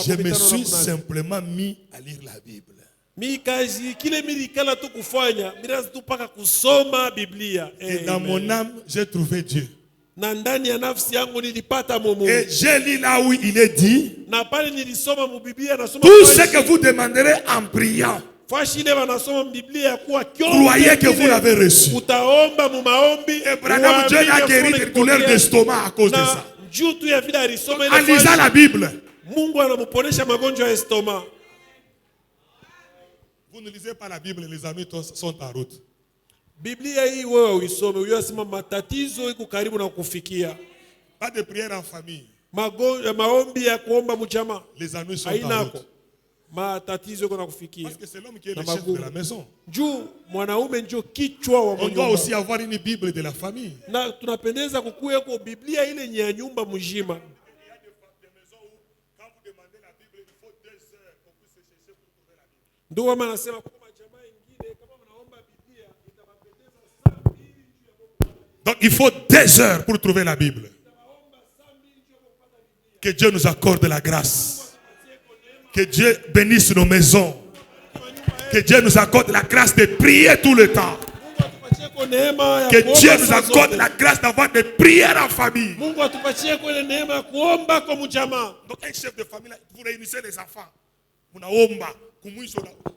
je me suis simplement mis à lire la Bible. Mi kazi kile milikala tu kufanya mirazi tu paka kusoma Biblia. Et dans mon âme, j'ai trouvé Dieu. Na ndani ya nafsi yangu nilipata Mungu. Et j'ai lu là où il est dit, Na pale nilisoma mu Biblia nasoma tout ce que vous demanderez en priant, fashi ile wanasoma Biblia kuwa croyez que vous l'avez reçu. utaomba mu maombi. Et Branham, Dieu l'a guéri des douleurs d'estomac à cause de ça. Juu tu ya vile alisoma ile En lisant la Bible. Mungu anamuponesha magonjwa ya estoma. Vous ne lisez pas la Bible, les amis sont en route. Biblia hii wewe uisome, uyasema matatizo iko karibu na kufikia. Pas de prière en famille. Maombi ya kuomba mjamaa. Les ennuis sont en route. Matatizo iko na kufikia. Parce que c'est l'homme qui est le chef de la maison. Juu mwanaume ndio kichwa wa On doit nyumba. aussi avoir une Bible de la famille. Na tunapendeza kukuwe kwa Biblia ile nye ya nyumba mzima. Ndio mama anasema kwa jamaa ingine kama mnaomba Biblia itawapendeza saa 2 Donc il faut 2 heures pour trouver la Bible. Que Dieu nous accorde la grâce. Que Dieu bénisse nos maisons. Que Dieu nous accorde la grâce de prier tout le temps. Que Dieu nous accorde la grâce d'avoir des prières en famille. Mungu atupatie kwa neema ya kuomba kwa mjamaa. Donc un chef de famille, vous réunissez les enfants. Munaomba.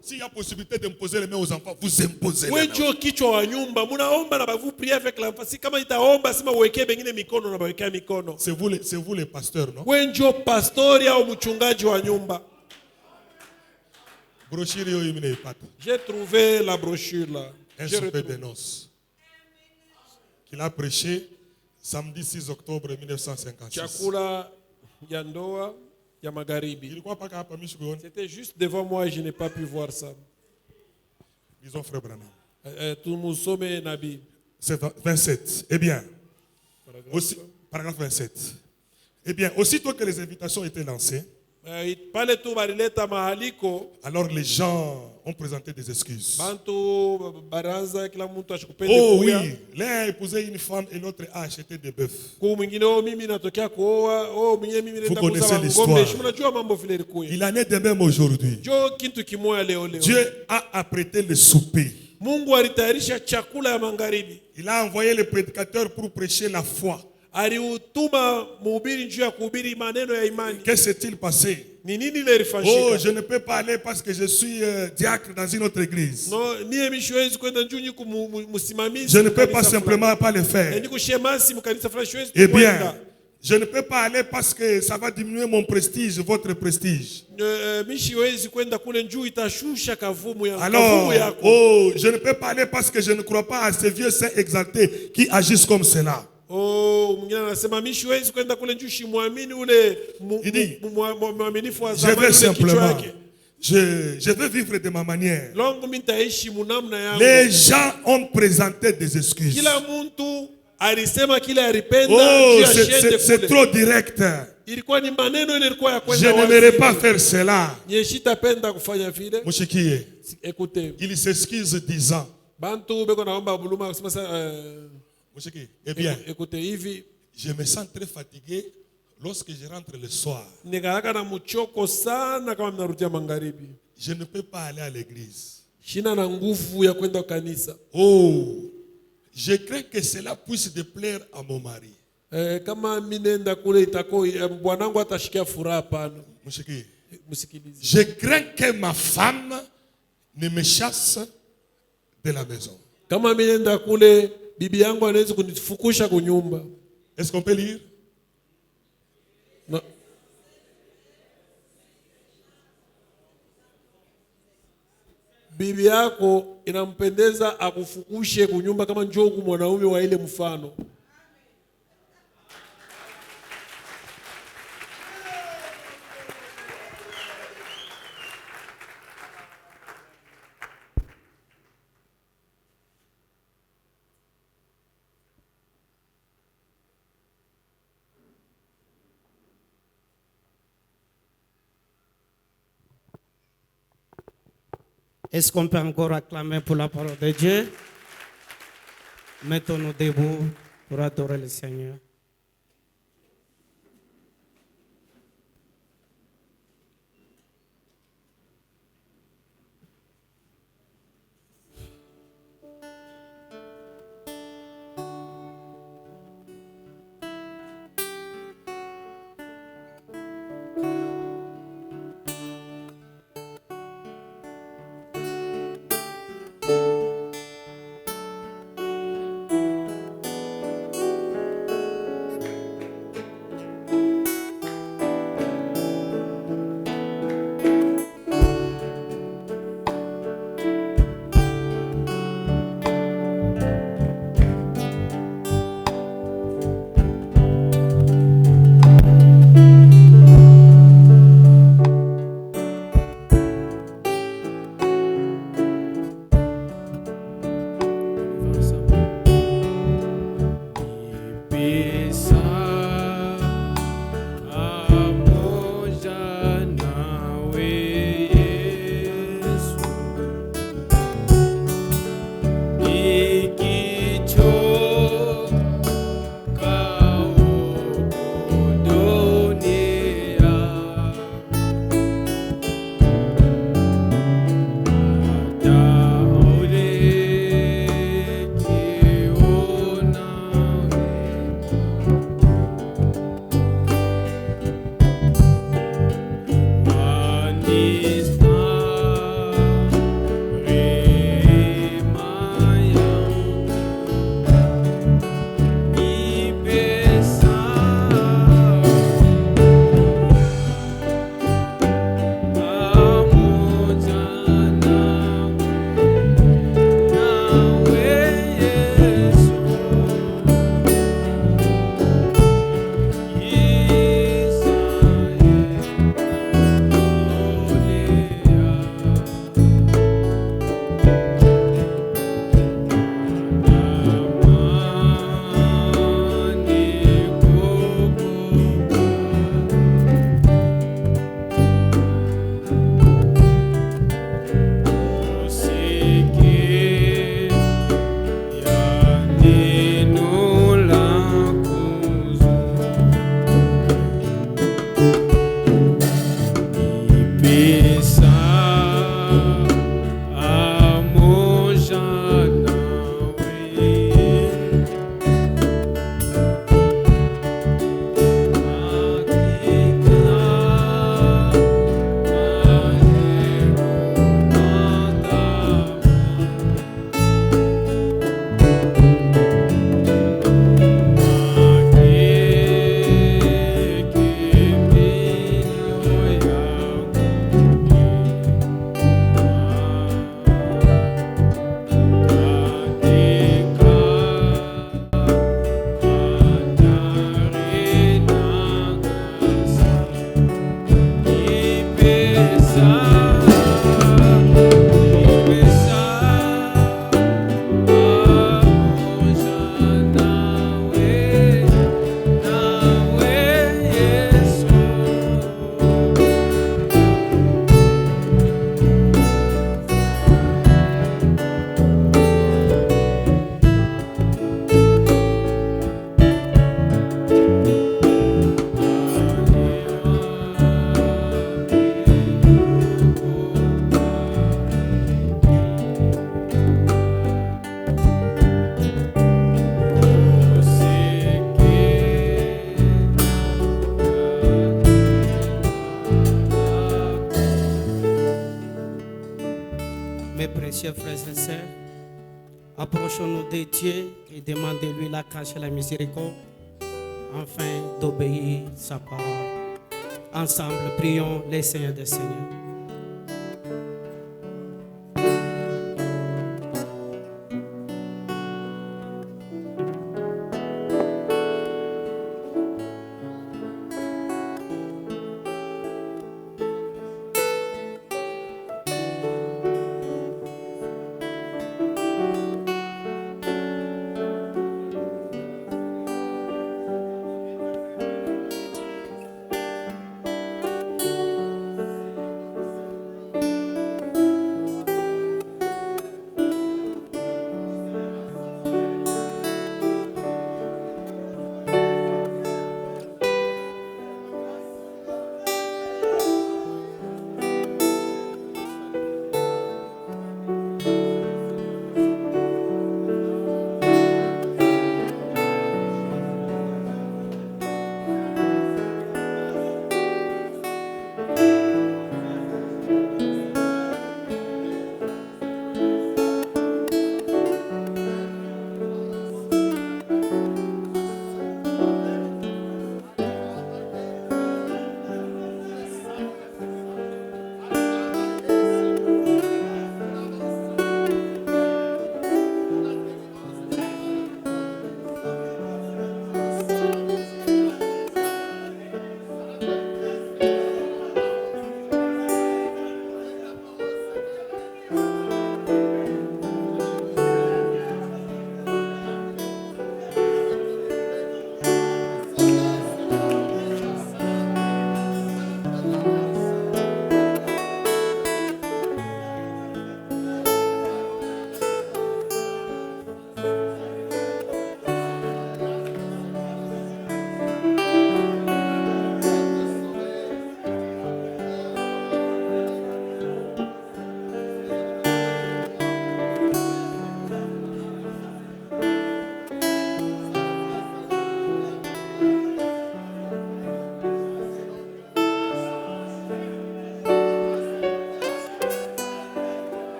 S'il y a possibilité d'imposer les mains aux enfants, vous imposez les mains. Wewe kichwa wa nyumba, mnaomba na bavu prier avec l'enfant. Si kama itaomba sema uwekee bengine mikono na bawekea mikono. C'est vous les pasteurs, non? Wewe ndio pastori au mchungaji wa nyumba. Brochure yo imine ipata. J'ai trouvé la brochure là. Un souper de noces. Qu'il a prêché samedi 6 octobre 1956. Chakula ya ndoa ya magharibi. C'était juste devant moi et je n'ai pas pu voir ça. Disons frère Branham. Tout nous sommes nabi. C'est 27. Eh bien, paragraphe 27. Eh bien, aussitôt que les invitations étaient lancées, alors les gens ont présenté des excuses. Oh oui, l'un a épousé une femme et l'autre a acheté des bœufs. Vous connaissez l'histoire. Il en est de même aujourd'hui. Dieu a apprêté le souper. Il a envoyé le prédicateur pour prêcher la foi. Que s'est-il passé? Oh, je ne peux pas aller parce que je suis diacre dans une autre église. Je ne peux pas simplement pas le faire. Eh bien, je ne peux pas aller parce que ça va diminuer mon prestige, votre prestige. Alors, oh, je ne peux pas aller parce que je ne crois pas à ces vieux saints exaltés qui agissent comme cela. Il dit, je vais simplement, je veux vivre de ma manière. Les gens ont présenté des excuses. Oh, c'est trop direct. ilikuwa ni maneno ile ilikuwa ya Je kwenda n'aimerais pas faire cela. Nyeshitapenda kufanya vile. Mushikie. Écoutez. Il s'excuse disant. Bantu beko naomba buluma kusema sasa Mushikie. Eh bien. Écoutez hivi. Je me sens très fatigué lorsque je rentre le soir. Nikaraka na mchoko sana kama mnarudia magharibi. Je ne peux pas aller à l'église. Shina na nguvu ya kwenda kanisa. Oh, je crains que cela puisse déplaire à mon mari. Kama minenda kule itako bwanangu atashikia furaha pana. Musikilize. Je crains que ma femme ne me chasse de la maison. Kama minenda kule bibi yangu anaweza kunifukusha kunyumba. Est-ce qu'on peut lire? No. Bibi yako inampendeza akufukushe kunyumba kama njogu mwanaume wa ile mfano. Est-ce qu'on peut encore acclamer pour la parole de Dieu? Mettons-nous debout pour adorer le Seigneur. chers frères et sœurs, approchons-nous de Dieu et demandez-lui la grâce et la miséricorde afin d'obéir sa parole. Ensemble, prions les Seigneurs des Seigneurs.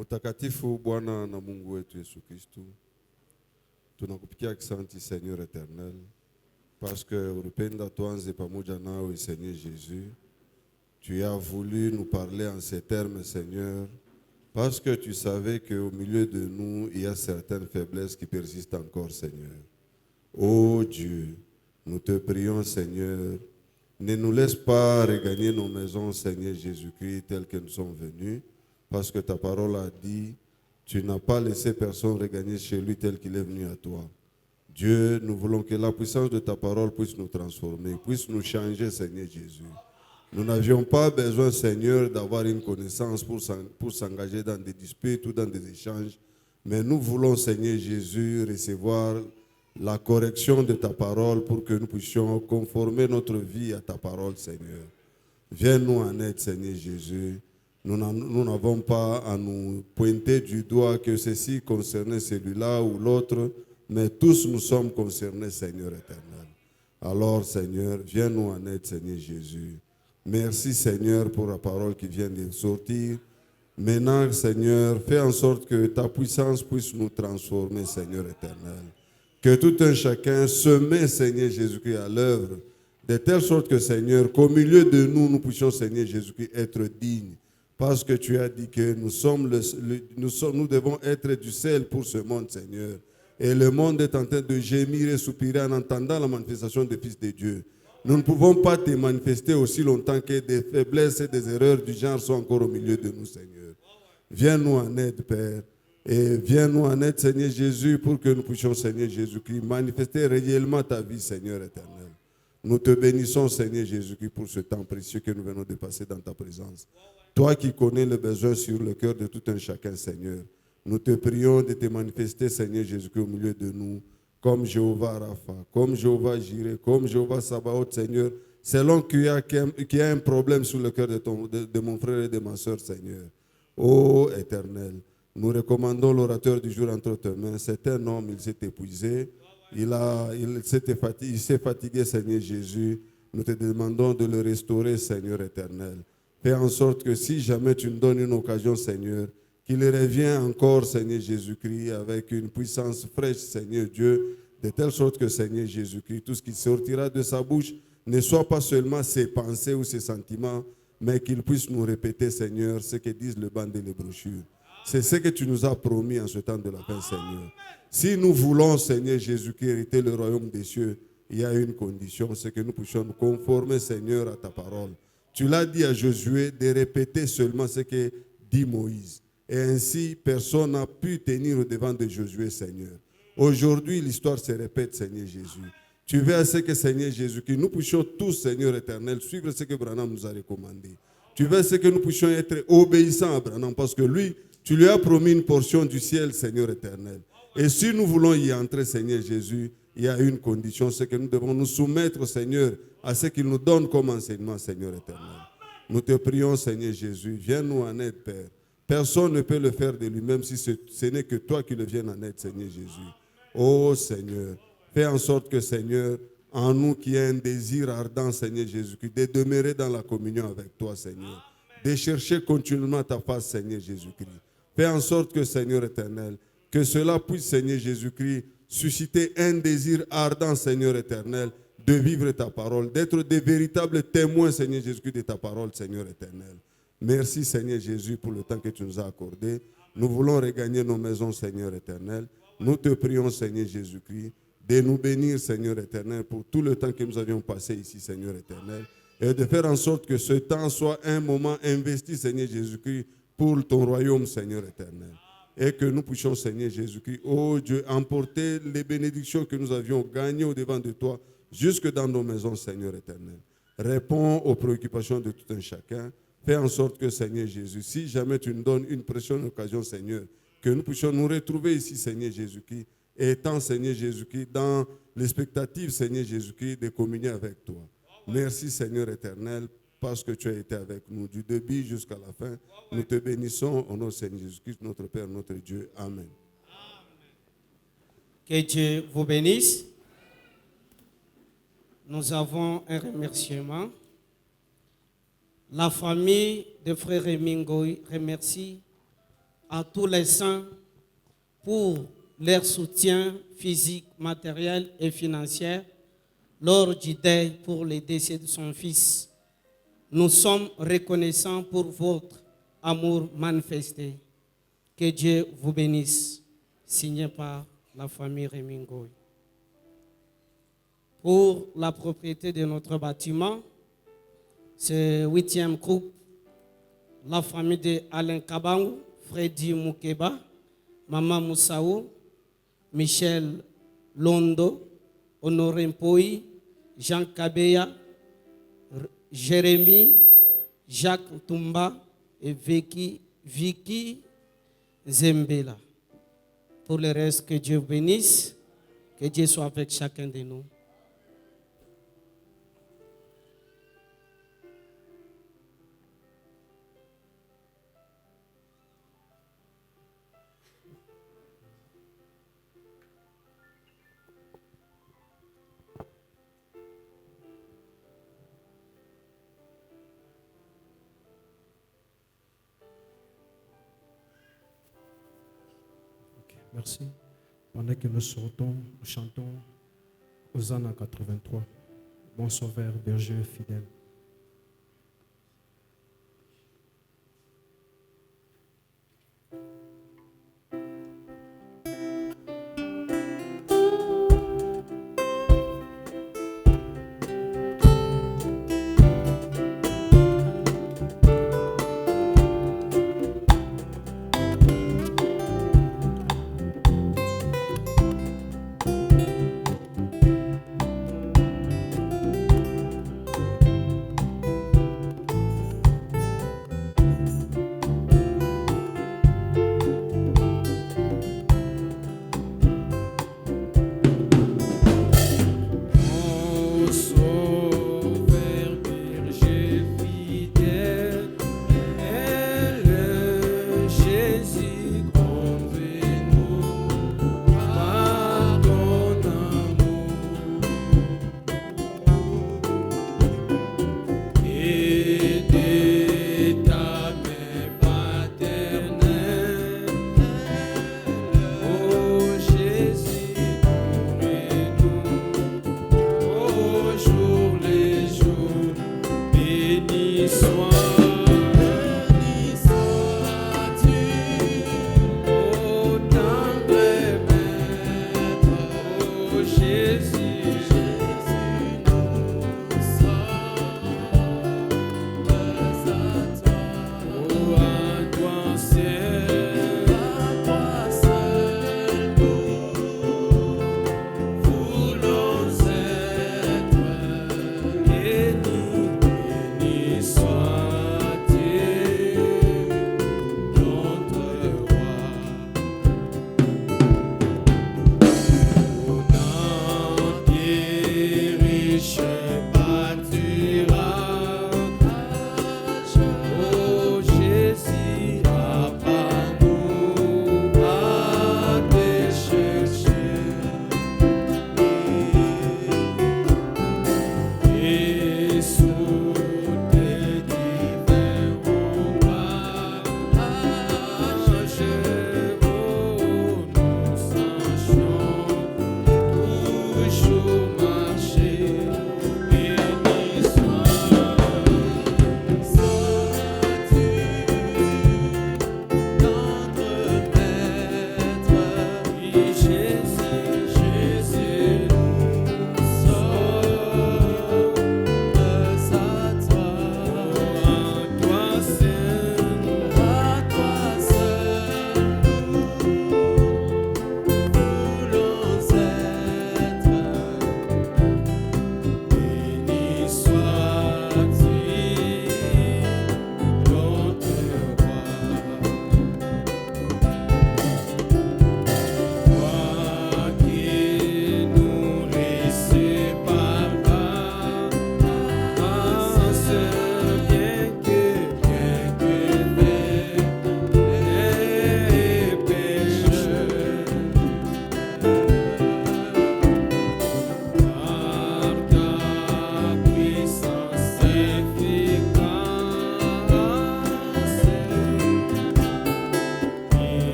Mutakatifu Bwana na Mungu wetu Yesu Kristu, tunakupigia asante Seigneur éternel, parce que ulipenda tuanze pamoja nawe Seigneur Jésus. Tu as voulu nous parler en ces termes Seigneur, parce que tu savais qu'au milieu de nous, il y a certaines faiblesses qui persistent encore Seigneur. Ô Dieu, nous te prions Seigneur, ne nous laisse pas regagner nos maisons Seigneur Jésus-Christ tels que nous sommes venus, parce que ta parole a dit, tu n'as pas laissé personne regagner chez lui tel qu'il est venu à toi. Dieu, nous voulons que la puissance de ta parole puisse nous transformer, puisse nous changer, Seigneur Jésus. Nous n'avions pas besoin, Seigneur, d'avoir une connaissance pour s'engager dans des disputes ou dans des échanges, mais nous voulons, Seigneur Jésus, recevoir la correction de ta parole pour que nous puissions conformer notre vie à ta parole, Seigneur. Viens-nous en aide, Seigneur Jésus. Nous n'avons pas à nous pointer du doigt que ceci concernait celui-là ou l'autre, mais tous nous sommes concernés, Seigneur éternel. Alors, Seigneur, viens-nous en aide, Seigneur Jésus. Merci, Seigneur, pour la parole qui vient de sortir. Maintenant, Seigneur, fais en sorte que ta puissance puisse nous transformer, Seigneur éternel. Que tout un chacun se met, Seigneur Jésus-Christ, à l'œuvre, de telle sorte que, Seigneur, qu'au milieu de nous, nous puissions, Seigneur Jésus-Christ, être dignes. Parce que tu as dit que nous devons être du sel pour ce monde, Seigneur. Et le monde est en train de gémir et soupirer en entendant la manifestation des fils de Dieu. Nous ne pouvons pas te manifester aussi longtemps que des faiblesses et des erreurs du genre sont encore au milieu de nous, Seigneur. Viens-nous en aide, Père. Et viens-nous en aide, Seigneur Jésus, pour que nous puissions, Seigneur Jésus-Christ, manifester réellement ta vie, Seigneur éternel. Nous te bénissons, Seigneur Jésus-Christ, pour ce temps précieux que nous venons de passer dans ta présence. Toi qui connais le besoin sur le cœur de tout un chacun, Seigneur, nous te prions de te manifester, Seigneur Jésus-Christ, au milieu de nous, comme Jéhovah Rapha, comme Jéhovah Jireh, comme Jéhovah Sabaoth, Seigneur, selon qu'il y a un problème sur le cœur de mon frère et de ma soeur, Seigneur. Ô Éternel, nous recommandons l'orateur du jour entre tes mains. C'est un homme, il s'est épuisé, il s'est fatigué, Seigneur Jésus. Nous te demandons de le restaurer, Seigneur éternel. Fais en sorte que si jamais tu nous donnes une occasion, Seigneur, qu'il revienne encore, Seigneur Jésus-Christ, avec une puissance fraîche, Seigneur Dieu, de telle sorte que, Seigneur Jésus-Christ, tout ce qui sortira de sa bouche ne soit pas seulement ses pensées ou ses sentiments, mais qu'il puisse nous répéter, Seigneur, ce que disent le banc et les brochures. C'est ce que tu nous as promis en ce temps de la fin, Seigneur. Si nous voulons, Seigneur Jésus-Christ, hériter le royaume des cieux, il y a une condition, c'est que nous puissions nous conformer, Seigneur, à ta parole. Tu l'as dit à Josué de répéter seulement ce que dit Moïse. Et ainsi, personne n'a pu tenir au devant de Josué, Seigneur. Aujourd'hui, l'histoire se répète, Seigneur Jésus. Tu veux à ce que, Seigneur Jésus, que nous puissions tous, Seigneur éternel, suivre ce que Branham nous a recommandé. Tu veux à ce que nous puissions être obéissants à Branham, parce que lui, tu lui as promis une portion du ciel, Seigneur éternel. Et si nous voulons y entrer, Seigneur Jésus, il y a une condition, c'est que nous devons nous soumettre, Seigneur, à ce qu'il nous donne comme enseignement, Seigneur éternel. Nous te prions, Seigneur Jésus, viens-nous en aide, Père. Personne ne peut le faire de lui-même si ce n'est que toi qui le viennes en aide, Seigneur Jésus. Oh Seigneur, fais en sorte que, Seigneur, en nous qui ait un désir ardent, Seigneur Jésus-Christ, de demeurer dans la communion avec toi, Seigneur. De chercher continuellement ta face, Seigneur Jésus-Christ. Fais en sorte que, Seigneur éternel, que cela puisse, Seigneur Jésus-Christ, susciter un désir ardent, Seigneur éternel, de vivre ta parole, d'être des véritables témoins, Seigneur Jésus-Christ, de ta parole, Seigneur éternel. Merci, Seigneur Jésus, pour le temps que tu nous as accordé. Nous voulons regagner nos maisons, Seigneur éternel. Nous te prions, Seigneur Jésus-Christ, de nous bénir, Seigneur éternel, pour tout le temps que nous avions passé ici, Seigneur éternel, et de faire en sorte que ce temps soit un moment investi, Seigneur Jésus-Christ, pour ton royaume, Seigneur éternel. Et que nous puissions, Seigneur Jésus-Christ, oh Dieu, emporter les bénédictions que nous avions gagnées au devant de toi, jusque dans nos maisons, Seigneur éternel. Réponds aux préoccupations de tout un chacun. Fais en sorte que, Seigneur Jésus, si jamais tu nous donnes une précieuse occasion, Seigneur, que nous puissions nous retrouver ici, Seigneur Jésus-Christ, étant, Seigneur Jésus-Christ, dans l'expectative, Seigneur Jésus-Christ, de communier avec toi. Merci, Seigneur éternel, parce que tu as été avec nous du début jusqu'à la fin. Nous te bénissons au nom de Seigneur Jésus-Christ, notre Père, notre Dieu. Amen. Que Dieu vous bénisse. Nous avons un remerciement. La famille de Frère Mingo remercie à tous les saints pour leur soutien physique, matériel et financier lors du deuil pour le décès de son fils. Nous sommes reconnaissants pour votre amour manifesté. Que Dieu vous bénisse. Signé par la famille Remingoy. Pour la propriété de notre bâtiment, ce 8e groupe, la famille de Alain Kabangou, Freddy Moukeba, Maman Moussaou, Michel Londo, Honoré Mpoyi, Jean Kabeya, Jérémy, Jacques Tumba et Vicky Zembela. Pour le reste, que Dieu bénisse, que Dieu soit avec chacun de nous. Merci. Pendant que nous sortons, nous chantons Hosanna 83. Bon sauveur, berger fidèle.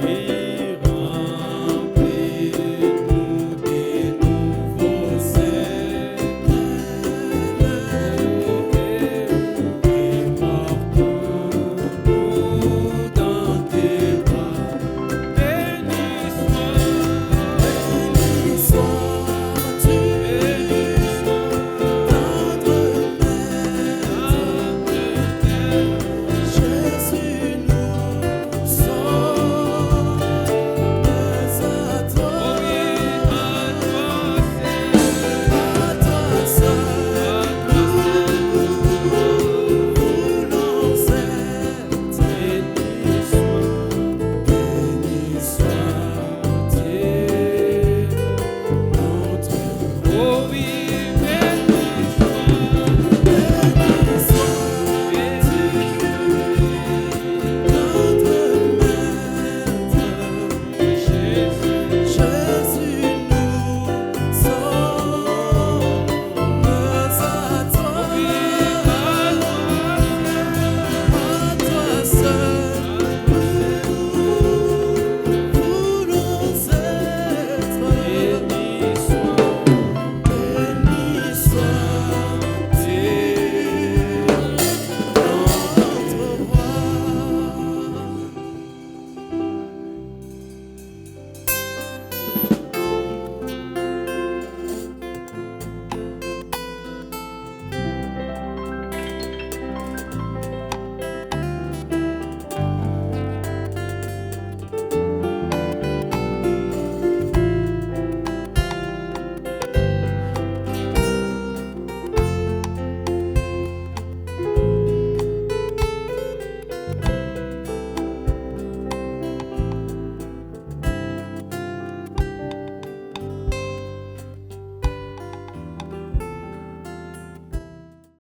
Eh.